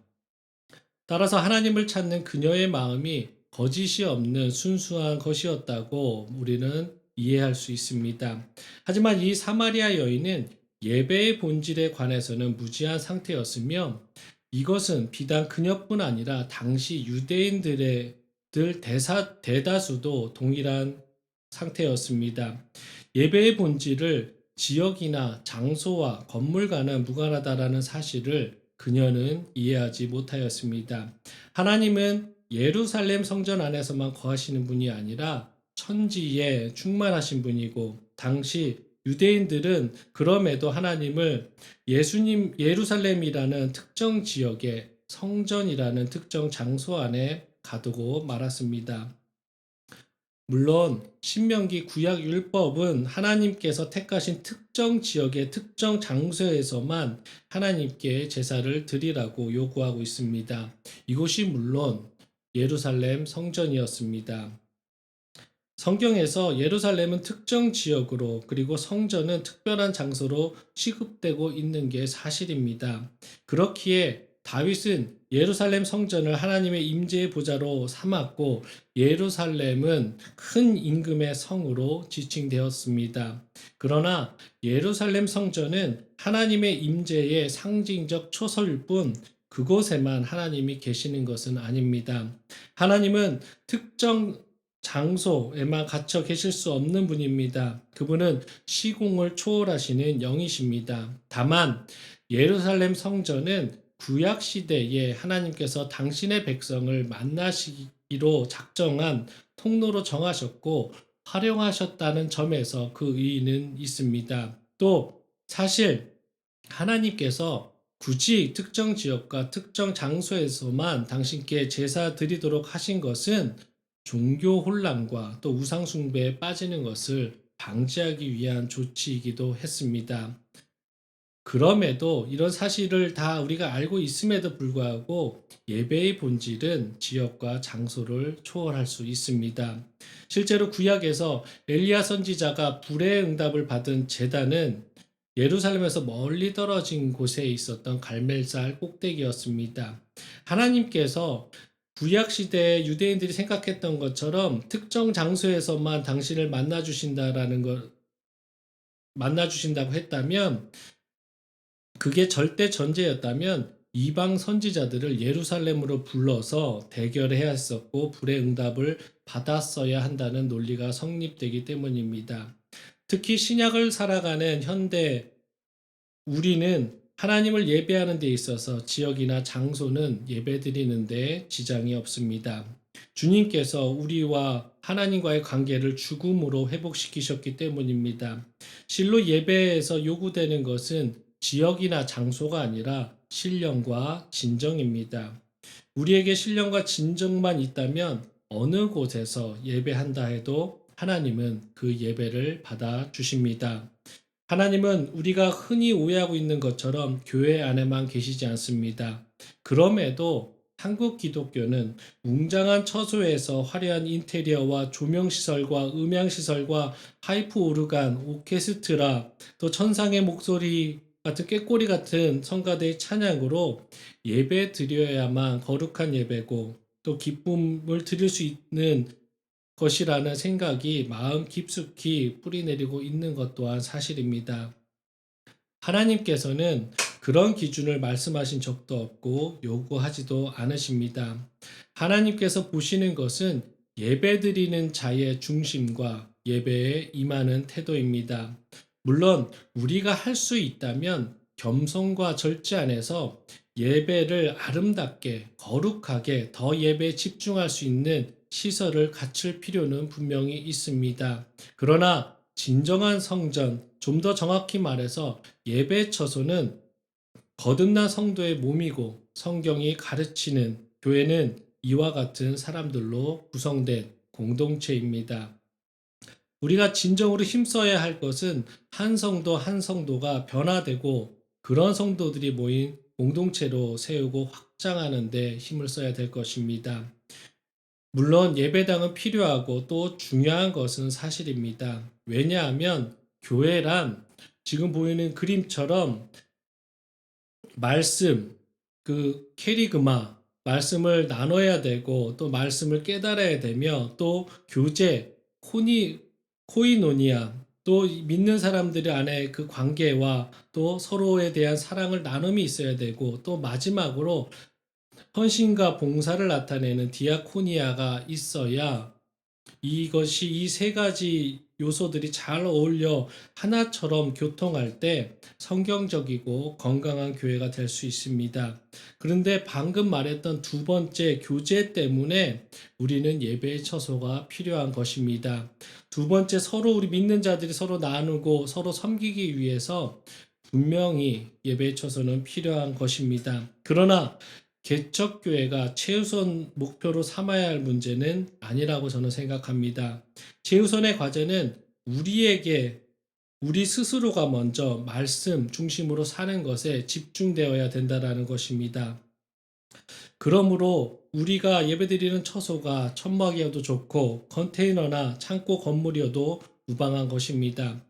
따라서 하나님을 찾는 그녀의 마음이 거짓이 없는 순수한 것이었다고 우리는 이해할 수 있습니다. 하지만 이 사마리아 여인은 예배의 본질에 관해서는 무지한 상태였으며 이것은 비단 그녀뿐 아니라 당시 유대인들의 대다수도 동일한 상태였습니다. 예배의 본질을 지역이나 장소와 건물과는 무관하다라는 사실을 그녀는 이해하지 못하였습니다. 하나님은 예루살렘 성전 안에서만 거하시는 분이 아니라 천지에 충만하신 분이고 당시 유대인들은 그럼에도 하나님을 예루살렘이라는 특정 지역의 성전이라는 특정 장소 안에 가두고 말았습니다. 물론 신명기 구약 율법은 하나님께서 택하신 특정 지역의 특정 장소에서만 하나님께 제사를 드리라고 요구하고 있습니다. 이곳이 물론 예루살렘 성전이었습니다. 성경에서 예루살렘은 특정 지역으로 그리고 성전은 특별한 장소로 취급되고 있는 게 사실입니다. 그렇기에 다윗은 예루살렘 성전을 하나님의 임재의 보좌로 삼았고 예루살렘은 큰 임금의 성으로 지칭되었습니다. 그러나 예루살렘 성전은 하나님의 임재의 상징적 초소일 뿐 그곳에만 하나님이 계시는 것은 아닙니다. 하나님은 특정 장소에만 갇혀 계실 수 없는 분입니다. 그분은 시공을 초월하시는 영이십니다. 다만 예루살렘 성전은 구약 시대에 하나님께서 당신의 백성을 만나시기로 작정한 통로로 정하셨고 활용하셨다는 점에서 그 의의는 있습니다. 또 사실 하나님께서 굳이 특정 지역과 특정 장소에서만 당신께 제사 드리도록 하신 것은 종교 혼란과 또 우상 숭배에 빠지는 것을 방지하기 위한 조치이기도 했습니다. 그럼에도 이런 사실을 다 우리가 알고 있음에도 불구하고 예배의 본질은 지역과 장소를 초월할 수 있습니다. 실제로 구약에서 엘리야 선지자가 불의 응답을 받은 제단은 예루살렘에서 멀리 떨어진 곳에 있었던 갈멜살 꼭대기였습니다. 하나님께서 구약 시대에 유대인들이 생각했던 것처럼 특정 장소에서만 당신을 만나주신다고 했다면, 그게 절대 전제였다면 이방 선지자들을 예루살렘으로 불러서 대결해야 했었고 불의 응답을 받았어야 한다는 논리가 성립되기 때문입니다. 특히 신약을 살아가는 현대 우리는 하나님을 예배하는 데 있어서 지역이나 장소는 예배드리는 데 지장이 없습니다. 주님께서 우리와 하나님과의 관계를 죽음으로 회복시키셨기 때문입니다. 실로 예배에서 요구되는 것은 지역이나 장소가 아니라 신령과 진정입니다. 우리에게 신령과 진정만 있다면 어느 곳에서 예배한다 해도 하나님은 그 예배를 받아 주십니다. 하나님은 우리가 흔히 오해하고 있는 것처럼 교회 안에만 계시지 않습니다. 그럼에도 한국 기독교는 웅장한 처소에서 화려한 인테리어와 조명시설과 음향시설과 하이프 오르간, 오케스트라, 또 천상의 목소리 같은 꾀꼬리 같은 성가대의 찬양으로 예배 드려야만 거룩한 예배고 또 기쁨을 드릴 수 있는 것이라는 생각이 마음 깊숙이 뿌리내리고 있는 것 또한 사실입니다. 하나님께서는 그런 기준을 말씀하신 적도 없고 요구하지도 않으십니다. 하나님께서 보시는 것은 예배드리는 자의 중심과 예배에 임하는 태도입니다. 물론 우리가 할 수 있다면 겸손과 절제 안에서 예배를 아름답게 거룩하게 더 예배에 집중할 수 있는 시설을 갖출 필요는 분명히 있습니다. 그러나 진정한 성전, 좀 더 정확히 말해서 예배 처소는 거듭난 성도의 몸이고 성경이 가르치는 교회는 이와 같은 사람들로 구성된 공동체입니다. 우리가 진정으로 힘써야 할 것은 한 성도 한 성도가 변화되고 그런 성도들이 모인 공동체로 세우고 확장하는 데 힘을 써야 될 것입니다. 물론 예배당은 필요하고 또 중요한 것은 사실입니다. 왜냐하면 교회란 지금 보이는 그림처럼 말씀, 그 캐리그마, 말씀을 나눠야 되고 또 말씀을 깨달아야 되며 또 교제, 코이노니아, 또 믿는 사람들 안에 그 관계와 또 서로에 대한 사랑을 나눔이 있어야 되고 또 마지막으로 헌신과 봉사를 나타내는 디아코니아가 있어야 이것이 이 세 가지 요소들이 잘 어울려 하나처럼 교통할 때 성경적이고 건강한 교회가 될 수 있습니다. 그런데 방금 말했던 두 번째 교제 때문에 우리는 예배의 처소가 필요한 것입니다. 두 번째 서로 우리 믿는 자들이 서로 나누고 서로 섬기기 위해서 분명히 예배의 처소는 필요한 것입니다. 그러나 개척교회가 최우선 목표로 삼아야 할 문제는 아니라고 저는 생각합니다. 최우선의 과제는 우리 스스로가 먼저 말씀 중심으로 사는 것에 집중되어야 된다는 것입니다. 그러므로 우리가 예배드리는 처소가 천막이어도 좋고 컨테이너나 창고 건물이어도 무방한 것입니다.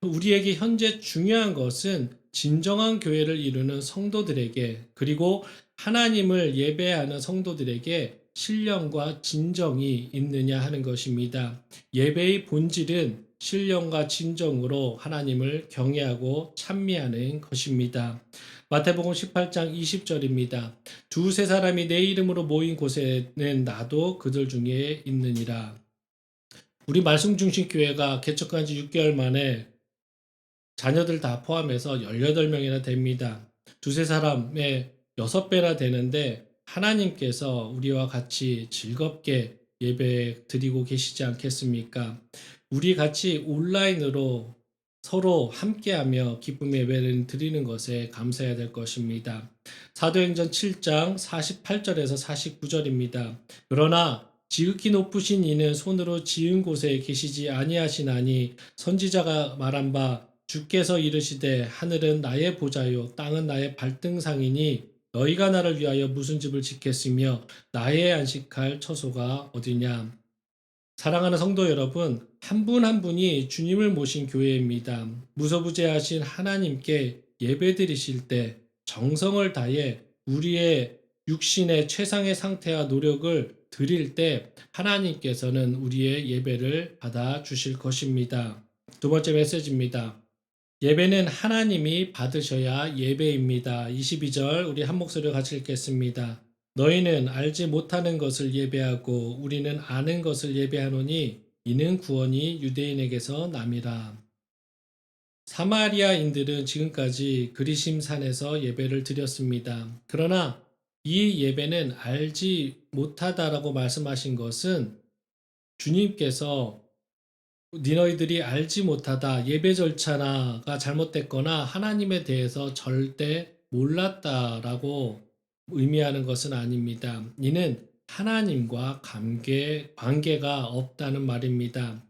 우리에게 현재 중요한 것은 진정한 교회를 이루는 성도들에게 그리고 하나님을 예배하는 성도들에게 신령과 진정이 있느냐 하는 것입니다. 예배의 본질은 신령과 진정으로 하나님을 경외하고 찬미하는 것입니다. 마태복음 18장 20절입니다. 두세 사람이 내 이름으로 모인 곳에는 나도 그들 중에 있느니라. 우리 말씀중심교회가 개척한 지 6개월 만에 자녀들 다 포함해서 18명이나 됩니다. 두세 사람의 6배나 되는데 하나님께서 우리와 같이 즐겁게 예배 드리고 계시지 않겠습니까? 우리 같이 온라인으로 서로 함께하며 기쁨의 예배를 드리는 것에 감사해야 될 것입니다. 사도행전 7장 48절에서 49절입니다. 그러나 지극히 높으신 이는 손으로 지은 곳에 계시지 아니하시나니 선지자가 말한 바 주께서 이르시되 하늘은 나의 보좌요 땅은 나의 발등상이니 너희가 나를 위하여 무슨 집을 짓겠으며 나의 안식할 처소가 어디냐. 사랑하는 성도 여러분, 한 분 한 분이 주님을 모신 교회입니다. 무소부재하신 하나님께 예배드리실 때 정성을 다해 우리의 육신의 최상의 상태와 노력을 드릴 때 하나님께서는 우리의 예배를 받아 주실 것입니다. 두 번째 메시지입니다. 예배는 하나님이 받으셔야 예배입니다. 22절 우리 한 목소리로 같이 읽겠습니다. 너희는 알지 못하는 것을 예배하고 우리는 아는 것을 예배하노니 이는 구원이 유대인에게서 남이라. 사마리아인들은 지금까지 그리심 산에서 예배를 드렸습니다. 그러나 이 예배는 알지 못하다라고 말씀하신 것은 주님께서 너희들이 알지 못하다, 예배 절차가 잘못됐거나 하나님에 대해서 절대 몰랐다라고 의미하는 것은 아닙니다. 이는 하나님과 관계가 없다는 말입니다.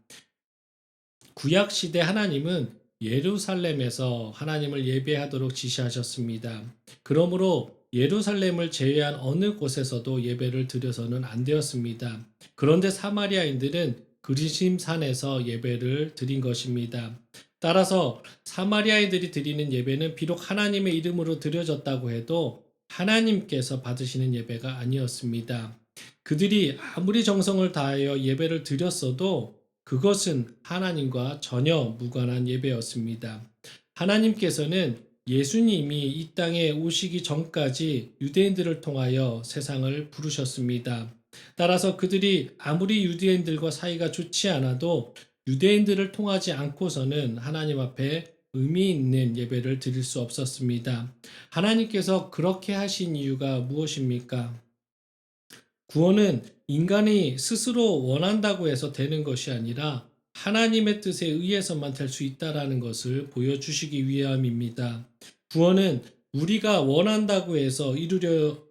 구약시대 하나님은 예루살렘에서 하나님을 예배하도록 지시하셨습니다. 그러므로 예루살렘을 제외한 어느 곳에서도 예배를 드려서는 안 되었습니다. 그런데 사마리아인들은 그리심 산에서 예배를 드린 것입니다. 따라서 사마리아인들이 드리는 예배는 비록 하나님의 이름으로 드려졌다고 해도 하나님께서 받으시는 예배가 아니었습니다. 그들이 아무리 정성을 다하여 예배를 드렸어도 그것은 하나님과 전혀 무관한 예배였습니다. 하나님께서는 예수님이 이 땅에 오시기 전까지 유대인들을 통하여 세상을 부르셨습니다. 따라서 그들이 아무리 유대인들과 사이가 좋지 않아도 유대인들을 통하지 않고서는 하나님 앞에 의미 있는 예배를 드릴 수 없었습니다. 하나님께서 그렇게 하신 이유가 무엇입니까? 구원은 인간이 스스로 원한다고 해서 되는 것이 아니라 하나님의 뜻에 의해서만 될 수 있다는 것을 보여주시기 위함입니다. 구원은 우리가 원한다고 해서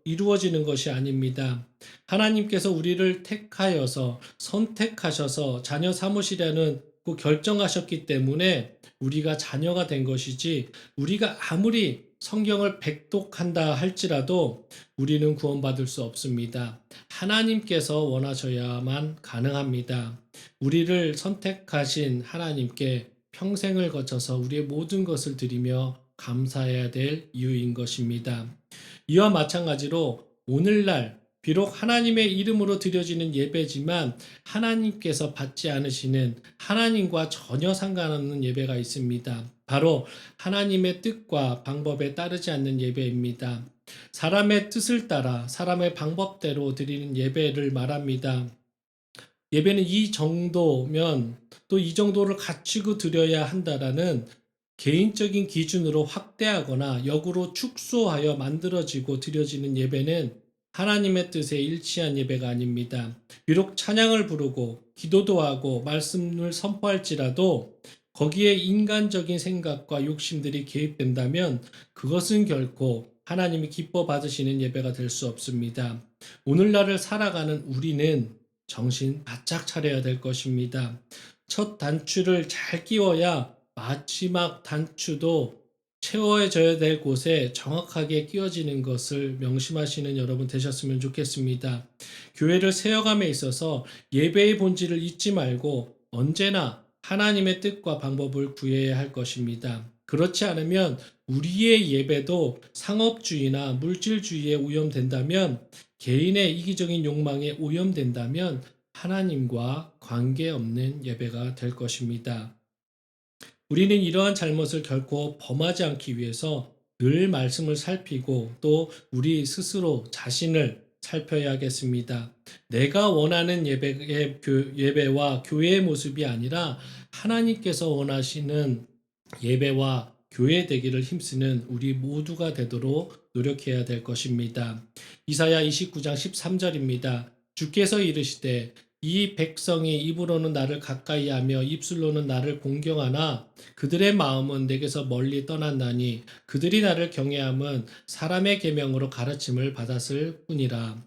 이루어지는 것이 아닙니다. 하나님께서 우리를 택하여서 선택하셔서 자녀 삼으시려는 그 결정하셨기 때문에 우리가 자녀가 된 것이지, 우리가 아무리 성경을 백독한다 할지라도 우리는 구원받을 수 없습니다. 하나님께서 원하셔야만 가능합니다. 우리를 선택하신 하나님께 평생을 거쳐서 우리의 모든 것을 드리며 감사해야 될 이유인 것입니다. 이와 마찬가지로 오늘날 비록 하나님의 이름으로 드려지는 예배지만 하나님께서 받지 않으시는, 하나님과 전혀 상관없는 예배가 있습니다. 바로 하나님의 뜻과 방법에 따르지 않는 예배입니다. 사람의 뜻을 따라 사람의 방법대로 드리는 예배를 말합니다. 예배는 이 정도면 또 이 정도를 갖추고 드려야 한다라는 개인적인 기준으로 확대하거나 역으로 축소하여 만들어지고 드려지는 예배는 하나님의 뜻에 일치한 예배가 아닙니다. 비록 찬양을 부르고 기도도 하고 말씀을 선포할지라도 거기에 인간적인 생각과 욕심들이 개입된다면 그것은 결코 하나님이 기뻐 받으시는 예배가 될 수 없습니다. 오늘날을 살아가는 우리는 정신 바짝 차려야 될 것입니다. 첫 단추를 잘 끼워야 마지막 단추도 채워져야 될 곳에 정확하게 끼워지는 것을 명심하시는 여러분 되셨으면 좋겠습니다. 교회를 세워감에 있어서 예배의 본질을 잊지 말고 언제나 하나님의 뜻과 방법을 구해야 할 것입니다. 그렇지 않으면 우리의 예배도 상업주의나 물질주의에 오염된다면, 개인의 이기적인 욕망에 오염된다면 하나님과 관계없는 예배가 될 것입니다. 우리는 이러한 잘못을 결코 범하지 않기 위해서 늘 말씀을 살피고 또 우리 스스로 자신을 살펴야겠습니다. 내가 원하는 예배와 교회의 모습이 아니라 하나님께서 원하시는 예배와 교회 되기를 힘쓰는 우리 모두가 되도록 노력해야 될 것입니다. 이사야 29장 13절입니다. 주께서 이르시되 이 백성이 입으로는 나를 가까이하며 입술로는 나를 공경하나 그들의 마음은 내게서 멀리 떠났나니 그들이 나를 경외함은 사람의 계명으로 가르침을 받았을 뿐이라.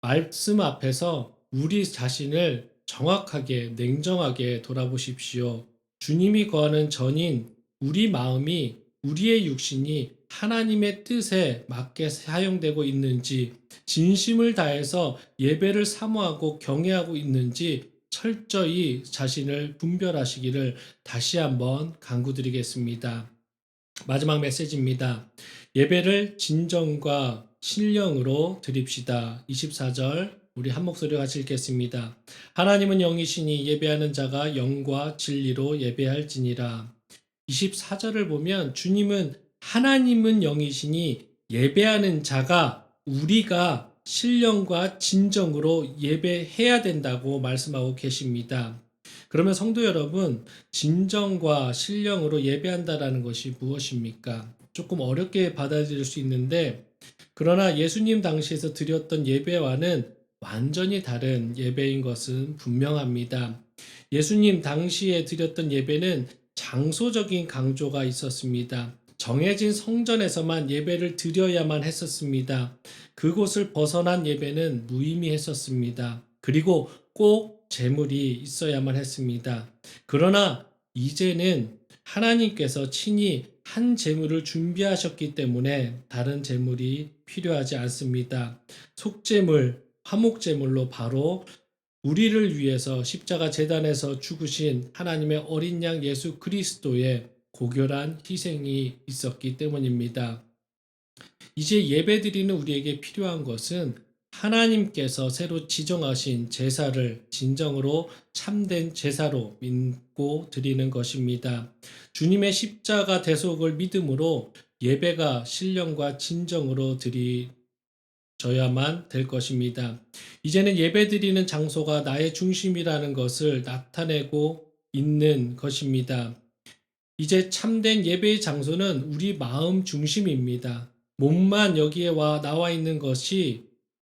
말씀 앞에서 우리 자신을 정확하게 냉정하게 돌아보십시오. 주님이 거하는 전인 우리 마음이 우리의 육신이 하나님의 뜻에 맞게 사용되고 있는지 진심을 다해서 예배를 사모하고 경외하고 있는지 철저히 자신을 분별하시기를 다시 한번 간구드리겠습니다. 마지막 메시지입니다. 예배를 진정과 신령으로 드립시다. 24절 우리 한 목소리로 같이 읽겠습니다. 하나님은 영이시니 예배하는 자가 영과 진리로 예배할지니라. 24절을 보면 주님은 하나님은 영이시니 예배하는 자가 우리가 신령과 진정으로 예배해야 된다고 말씀하고 계십니다. 그러면 성도 여러분, 진정과 신령으로 예배한다라는 것이 무엇입니까? 조금 어렵게 받아들일 수 있는데, 그러나 예수님 당시에서 드렸던 예배와는 완전히 다른 예배인 것은 분명합니다. 예수님 당시에 드렸던 예배는 장소적인 강조가 있었습니다. 정해진 성전에서만 예배를 드려야만 했었습니다. 그곳을 벗어난 예배는 무의미했었습니다. 그리고 꼭 제물이 있어야만 했습니다. 그러나 이제는 하나님께서 친히 한 제물을 준비하셨기 때문에 다른 제물이 필요하지 않습니다. 속제물, 화목제물로 바로 우리를 위해서 십자가 제단에서 죽으신 하나님의 어린 양 예수 그리스도의 고결한 희생이 있었기 때문입니다. 이제 예배드리는 우리에게 필요한 것은 하나님께서 새로 지정하신 제사를 진정으로 참된 제사로 믿고 드리는 것입니다. 주님의 십자가 대속을 믿음으로 예배가 신령과 진정으로 드려야만 될 것입니다. 이제는 예배드리는 장소가 나의 중심이라는 것을 나타내고 있는 것입니다. 이제 참된 예배의 장소는 우리 마음 중심입니다. 몸만 여기에 나와 있는 것이,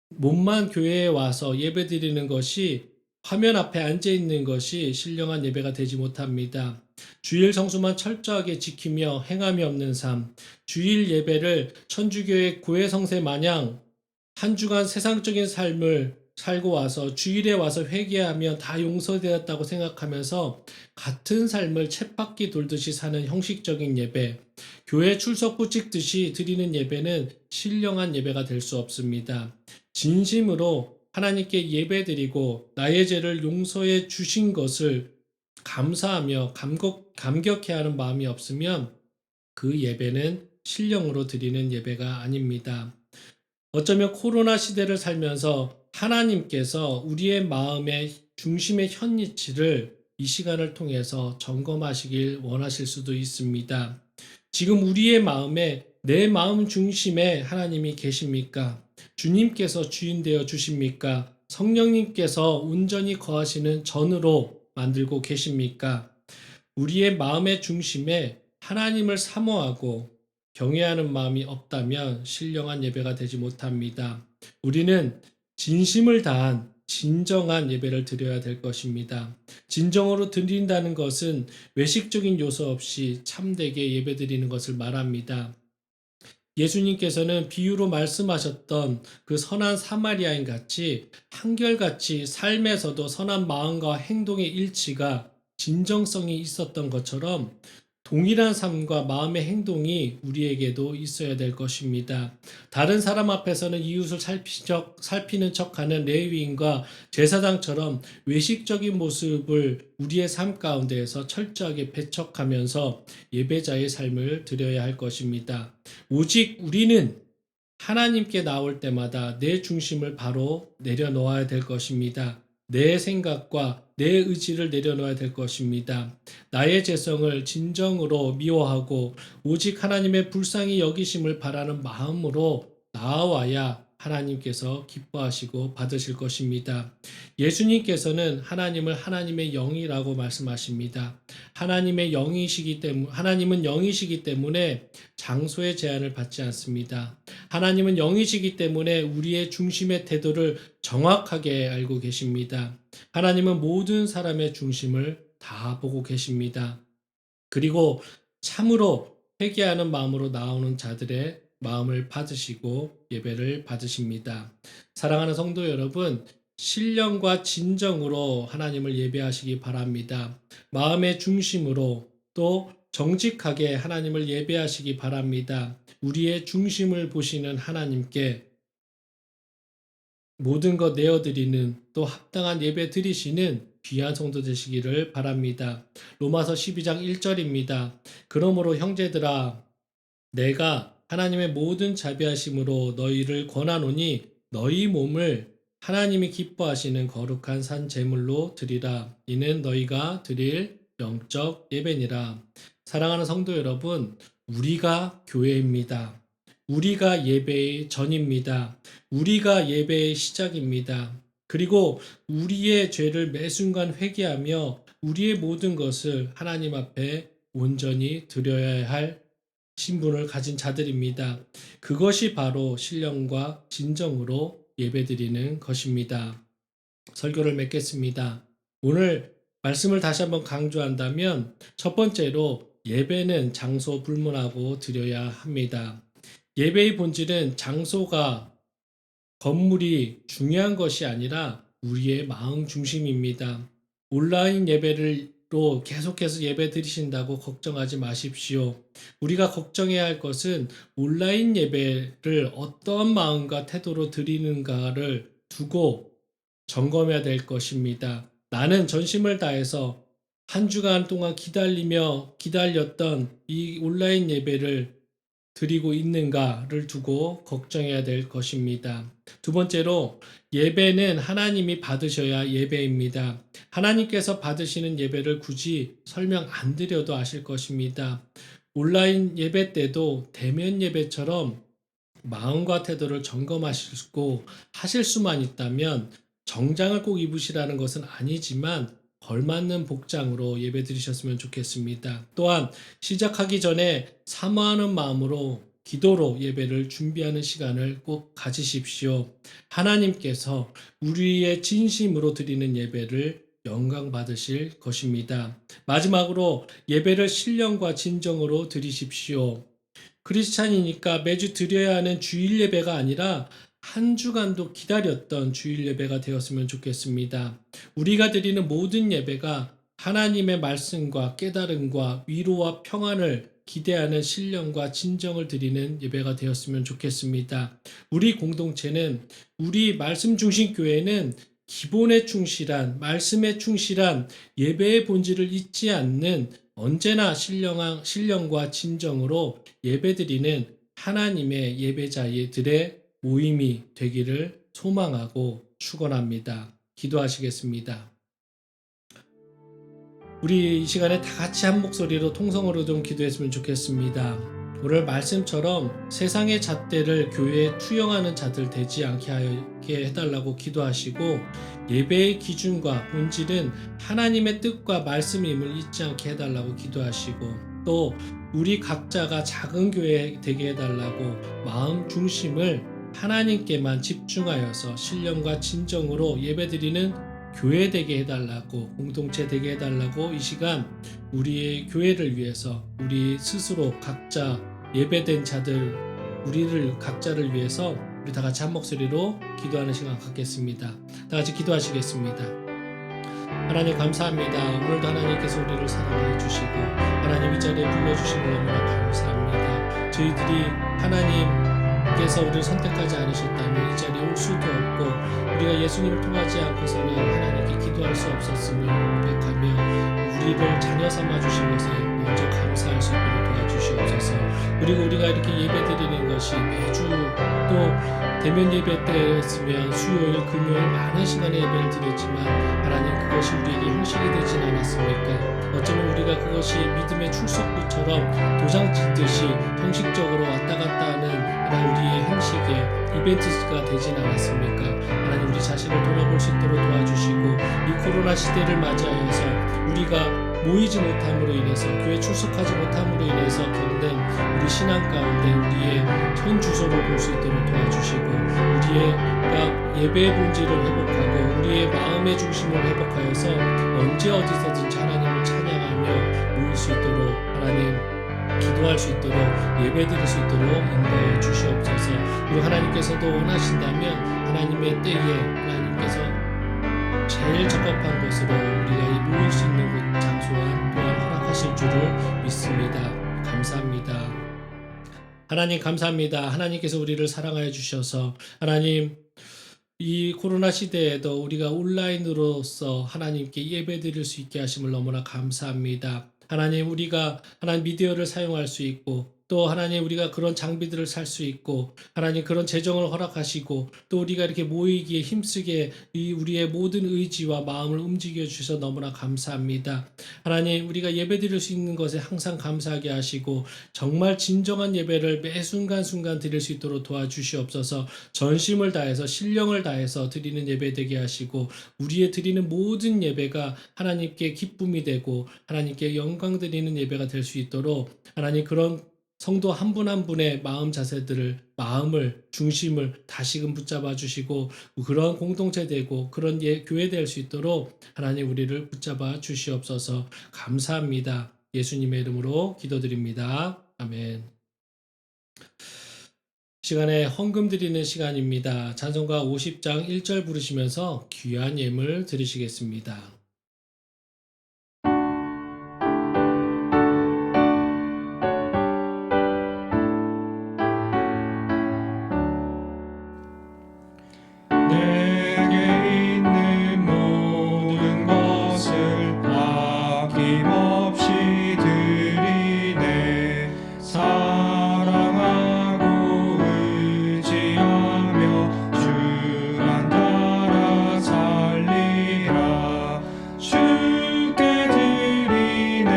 몸만 교회에 와서 예배드리는 것이, 화면 앞에 앉아 있는 것이 신령한 예배가 되지 못합니다. 주일 성수만 철저하게 지키며 행함이 없는 삶, 주일 예배를 천주교의 고해성세 마냥 한 주간 세상적인 삶을 살고 와서 주일에 와서 회개하면 다 용서되었다고 생각하면서 같은 삶을 쳇바퀴 돌듯이 사는 형식적인 예배, 교회 출석부 찍듯이 드리는 예배는 신령한 예배가 될 수 없습니다. 진심으로 하나님께 예배드리고 나의 죄를 용서해 주신 것을 감사하며 감격해하는 마음이 없으면 그 예배는 신령으로 드리는 예배가 아닙니다. 어쩌면 코로나 시대를 살면서 하나님께서 우리의 마음의 중심의 현위치를 이 시간을 통해서 점검하시길 원하실 수도 있습니다. 지금 우리의 마음에, 내 마음 중심에 하나님이 계십니까? 주님께서 주인 되어 주십니까? 성령님께서 온전히 거하시는 전으로 만들고 계십니까? 우리의 마음의 중심에 하나님을 사모하고 경외하는 마음이 없다면 신령한 예배가 되지 못합니다. 우리는 진심을 다한 진정한 예배를 드려야 될 것입니다. 진정으로 드린다는 것은 외식적인 요소 없이 참되게 예배드리는 것을 말합니다. 예수님께서는 비유로 말씀하셨던 그 선한 사마리아인 같이 한결같이 삶에서도 선한 마음과 행동의 일치가 진정성이 있었던 것처럼 동일한 삶과 마음의 행동이 우리에게도 있어야 될 것입니다. 다른 사람 앞에서는 이웃을 살피는 척하는 레위인과 제사장처럼 외식적인 모습을 우리의 삶 가운데에서 철저하게 배척하면서 예배자의 삶을 드려야 할 것입니다. 오직 우리는 하나님께 나올 때마다 내 중심을 바로 내려놓아야 될 것입니다. 내 생각과 내 의지를 내려놓아야 될 것입니다. 나의 죄성을 진정으로 미워하고 오직 하나님의 불쌍히 여기심을 바라는 마음으로 나아와야 하나님께서 기뻐하시고 받으실 것입니다. 예수님께서는 하나님을 하나님의 영이라고 말씀하십니다. 하나님은 영이시기 때문에 장소의 제한을 받지 않습니다. 하나님은 영이시기 때문에 우리의 중심의 태도를 정확하게 알고 계십니다. 하나님은 모든 사람의 중심을 다 보고 계십니다. 그리고 참으로 회개하는 마음으로 나오는 자들의 마음을 받으시고 예배를 받으십니다. 사랑하는 성도 여러분, 신령과 진정으로 하나님을 예배하시기 바랍니다. 마음의 중심으로 또 정직하게 하나님을 예배하시기 바랍니다. 우리의 중심을 보시는 하나님께 모든 것 내어드리는 또 합당한 예배 드리시는 귀한 성도 되시기를 바랍니다. 로마서 12장 1절입니다. 그러므로 형제들아 내가 하나님의 모든 자비하심으로 너희를 권하노니 너희 몸을 하나님이 기뻐하시는 거룩한 산 제물로 드리라. 이는 너희가 드릴 영적 예배니라. 사랑하는 성도 여러분, 우리가 교회입니다. 우리가 예배의 전입니다. 우리가 예배의 시작입니다. 그리고 우리의 죄를 매 순간 회개하며 우리의 모든 것을 하나님 앞에 온전히 드려야 할 신분을 가진 자들입니다. 그것이 바로 신령과 진정으로 예배드리는 것입니다. 설교를 맺겠습니다. 오늘 말씀을 다시 한번 강조한다면 첫 번째로 예배는 장소 불문하고 드려야 합니다. 예배의 본질은 장소가 건물이 중요한 것이 아니라 우리의 마음 중심입니다. 온라인 예배로 계속해서 예배 드리신다고 걱정하지 마십시오. 우리가 걱정해야 할 것은 온라인 예배를 어떤 마음과 태도로 드리는가를 두고 점검해야 될 것입니다. 나는 전심을 다해서 한 주간 동안 기다렸던 이 온라인 예배를 드리고 있는가를 두고 걱정해야 될 것입니다. 두 번째로 예배는 하나님이 받으셔야 예배입니다. 하나님께서 받으시는 예배를 굳이 설명 안 드려도 아실 것입니다. 온라인 예배 때도 대면 예배처럼 마음과 태도를 점검하시고 하실 수만 있다면 정장을 꼭 입으시라는 것은 아니지만 걸맞는 복장으로 예배 드리셨으면 좋겠습니다. 또한 시작하기 전에 사모하는 마음으로 기도로 예배를 준비하는 시간을 꼭 가지십시오. 하나님께서 우리의 진심으로 드리는 예배를 영광 받으실 것입니다. 마지막으로 예배를 신령과 진정으로 드리십시오. 크리스찬이니까 매주 드려야 하는 주일 예배가 아니라 한 주간도 기다렸던 주일 예배가 되었으면 좋겠습니다. 우리가 드리는 모든 예배가 하나님의 말씀과 깨달음과 위로와 평안을 기대하는 신령과 진정을 드리는 예배가 되었으면 좋겠습니다. 우리 공동체는, 우리 말씀 중심 교회는 기본에 충실한, 말씀에 충실한 예배의 본질을 잊지 않는 언제나 신령과 진정으로 예배드리는 하나님의 예배자들의 모임이 되기를 소망하고 축원합니다. 기도하시겠습니다. 우리 이 시간에 다 같이 한 목소리로 통성으로 좀 기도했으면 좋겠습니다. 오늘 말씀처럼 세상의 잣대를 교회에 투영하는 자들 되지 않게 해달라고 기도하시고 예배의 기준과 본질은 하나님의 뜻과 말씀임을 잊지 않게 해달라고 기도하시고 또 우리 각자가 작은 교회 되게 해달라고 마음 중심을 하나님께만 집중하여서 신령과 진정으로 예배드리는 교회 되게 해달라고, 공동체 되게 해달라고 이 시간 우리의 교회를 위해서 우리 스스로 각자 예배된 자들, 우리를 각자를 위해서 우리 다 같이 한 목소리로 기도하는 시간 갖겠습니다. 다 같이 기도하시겠습니다. 하나님 감사합니다. 오늘도 하나님께서 우리를 사랑해 주시고 하나님 이 자리에 불러주신 걸 너무나 감사합니다. 저희들이 하나님께서 우리를 선택하지 않으셨다면 이 자리에 올 수도 없고 우리가 예수님을 통하지 않고서는 하나님께 기도할 수 없었음을 고백하며 우리를 자녀 삼아 주신 것에 먼저 감사할 수 있도록 도와주시옵소서. 그리고 우리가 이렇게 예배드리는 것이 매주 또 대면 예배 때였으면 수요일, 금요일 많은 시간에 예배를 드렸지만 하나님 그것이 우리에게 형식이 되진 않았습니까? 어쩌면 우리가 그것이 믿음의 출석부처럼 도장 찍듯이 형식적으로 왔다 갔다 하는 우리의 행식에 이벤트가 되진 않았습니까? 하나님 우리 자신을 돌아볼 수 있도록 도와주시고 이 코로나 시대를 맞이하여서 우리가 모이지 못함으로 인해서 교회 출석하지 못함으로 인해서 겪는 우리 신앙 가운데 우리의 현 주소를 볼 수 있도록 도와주시고 우리가 예배의 본질을 회복하고 우리의 마음의 중심을 회복하여서 언제 어디서든지 하나님을 찬양하며 모일 수 있도록 하나님 기도할 수 있도록 예배드릴 수 있도록 인도해 주시옵소서. 그리고 하나님께서도 원하신다면 하나님의 때에 하나님께서 제일 적합한 곳으로 우리가 이 모일 수 있는 곳 장소와 또한 허락하실 줄을 믿습니다. 감사합니다. 하나님 감사합니다. 하나님께서 우리를 사랑하여 주셔서 하나님 이 코로나 시대에도 우리가 온라인으로서 하나님께 예배드릴 수 있게 하심을 너무나 감사합니다. 하나님 우리가 하나님 미디어를 사용할 수 있고 또 하나님 우리가 그런 장비들을 살 수 있고 하나님 그런 재정을 허락하시고 또 우리가 이렇게 모이기에 힘쓰게 이 우리의 모든 의지와 마음을 움직여 주셔서 너무나 감사합니다. 하나님 우리가 예배드릴 수 있는 것에 항상 감사하게 하시고 정말 진정한 예배를 매 순간순간 드릴 수 있도록 도와주시옵소서. 전심을 다해서 신령을 다해서 드리는 예배 되게 하시고 우리의 드리는 모든 예배가 하나님께 기쁨이 되고 하나님께 영광 드리는 예배가 될 수 있도록 하나님 그런 성도 한 분 한 분의 마음 자세들을 마음을 중심을 다시금 붙잡아 주시고 그런 공동체 되고 그런 교회 될 수 있도록 하나님 우리를 붙잡아 주시옵소서. 감사합니다. 예수님의 이름으로 기도드립니다. 아멘. 시간에 헌금 드리는 시간입니다. 찬송가 50장 1절 부르시면서 귀한 예물 드리시겠습니다. 내게 있는 모든 것을 아낌없이 드리네. 사랑하고 의지하며 주만 따라 살리라. 주께 드리네.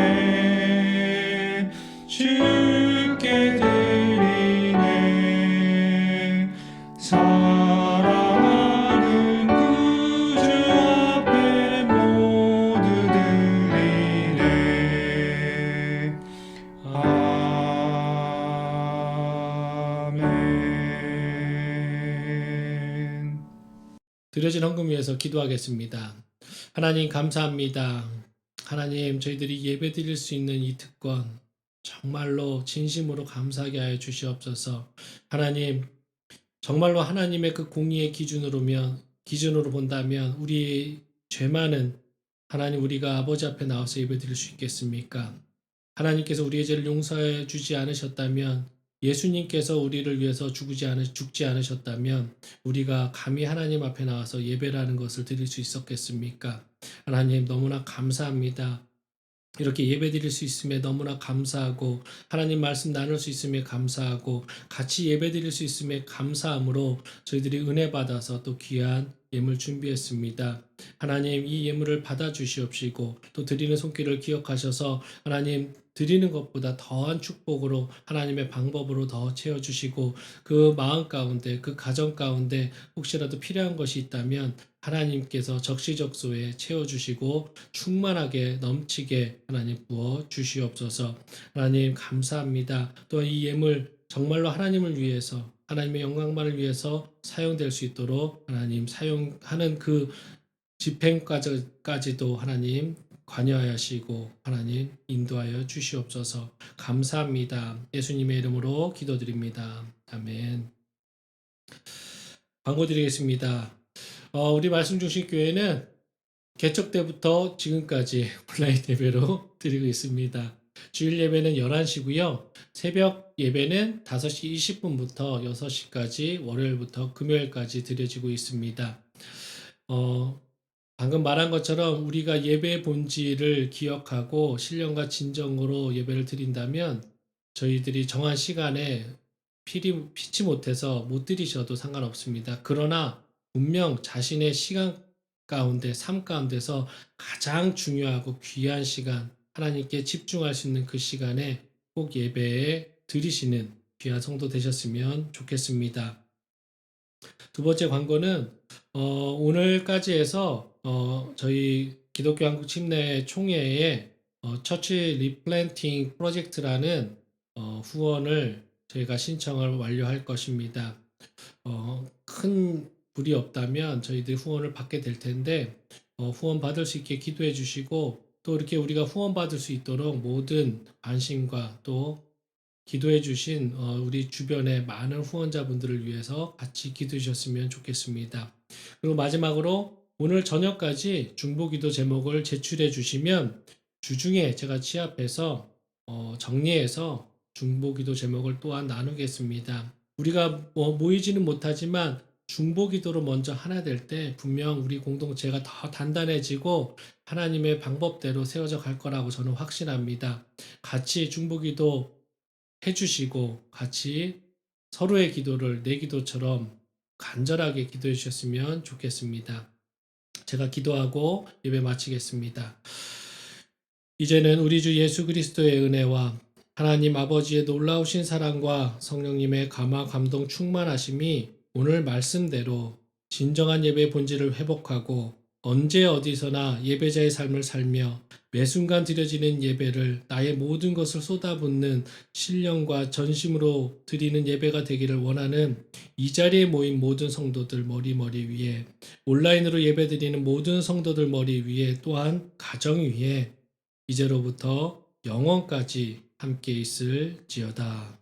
주께 드리네. 사랑하는 구주 앞에 모두 드리네. 아멘. 드려진 헌금 위해서 기도하겠습니다. 하나님 감사합니다. 하나님 저희들이 예배 드릴 수 있는 이 특권 정말로 진심으로 감사하게 하여 주시옵소서. 하나님 정말로 하나님의 그 공의의 기준으로 본다면 우리의 죄 많은 하나님 우리가 아버지 앞에 나와서 예배 드릴 수 있겠습니까? 하나님께서 우리의 죄를 용서해 주지 않으셨다면 예수님께서 우리를 위해서 죽지 않으셨다면 우리가 감히 하나님 앞에 나와서 예배라는 것을 드릴 수 있었겠습니까? 하나님 너무나 감사합니다. 이렇게 예배 드릴 수 있음에 너무나 감사하고 하나님 말씀 나눌 수 있음에 감사하고 같이 예배 드릴 수 있음에 감사함으로 저희들이 은혜 받아서 또 귀한 예물 준비했습니다. 하나님 이 예물을 받아 주시옵시고 또 드리는 손길을 기억하셔서 하나님 드리는 것보다 더한 축복으로 하나님의 방법으로 더 채워주시고 그 마음 가운데 그 가정 가운데 혹시라도 필요한 것이 있다면 하나님께서 적시적소에 채워주시고 충만하게 넘치게 하나님 부어 주시옵소서. 하나님 감사합니다. 또 이 예물 정말로 하나님을 위해서 하나님의 영광만을 위해서 사용될 수 있도록 하나님 사용하는 그 집행까지도 하나님 관여하시고 하나님 인도하여 주시옵소서. 감사합니다. 예수님의 이름으로 기도드립니다. 아멘. 광고 드리겠습니다. 우리 말씀중심교회는 개척 때부터 지금까지 온라인 예배로 드리고 있습니다. 주일 예배는 11시고요. 새벽 예배는 5시 20분부터 6시까지 월요일부터 금요일까지 드려지고 있습니다. 방금 말한 것처럼 우리가 예배의 본질을 기억하고 신령과 진정으로 예배를 드린다면 저희들이 정한 시간에 피치 못해서 못 드리셔도 상관없습니다. 그러나 분명 자신의 시간 가운데, 삶 가운데서 가장 중요하고 귀한 시간, 하나님께 집중할 수 있는 그 시간에 꼭 예배에 드리시는 귀한 성도 되셨으면 좋겠습니다. 두 번째 광고는 오늘까지 해서 저희 기독교 한국 침례 총회의 처치 리플랜팅 프로젝트라는 후원을 저희가 신청을 완료할 것입니다. 큰 불이 없다면 저희들이 후원을 받게 될 텐데 후원 받을 수 있게 기도해 주시고 또 이렇게 우리가 후원 받을 수 있도록 모든 관심과 또 기도해 주신 우리 주변의 많은 후원자분들을 위해서 같이 기도해 주셨으면 좋겠습니다. 그리고 마지막으로 오늘 저녁까지 중보기도 제목을 제출해 주시면 주중에 제가 취합해서 정리해서 중보기도 제목을 또한 나누겠습니다. 우리가 모이지는 못하지만 중보기도로 먼저 하나 될 때 분명 우리 공동체가 더 단단해지고 하나님의 방법대로 세워져 갈 거라고 저는 확신합니다. 같이 중보기도 해주시고 같이 서로의 기도를 내 기도처럼 간절하게 기도해 주셨으면 좋겠습니다. 제가 기도하고 예배 마치겠습니다. 이제는 우리 주 예수 그리스도의 은혜와 하나님 아버지의 놀라우신 사랑과 성령님의 감화 감동 충만하심이 오늘 말씀대로 진정한 예배의 본질을 회복하고 언제 어디서나 예배자의 삶을 살며 매 순간 드려지는 예배를 나의 모든 것을 쏟아붓는 신령과 전심으로 드리는 예배가 되기를 원하는 이 자리에 모인 모든 성도들 머리 위에 온라인으로 예배드리는 모든 성도들 머리 위에 또한 가정 위에 이제로부터 영원까지 함께 있을지어다.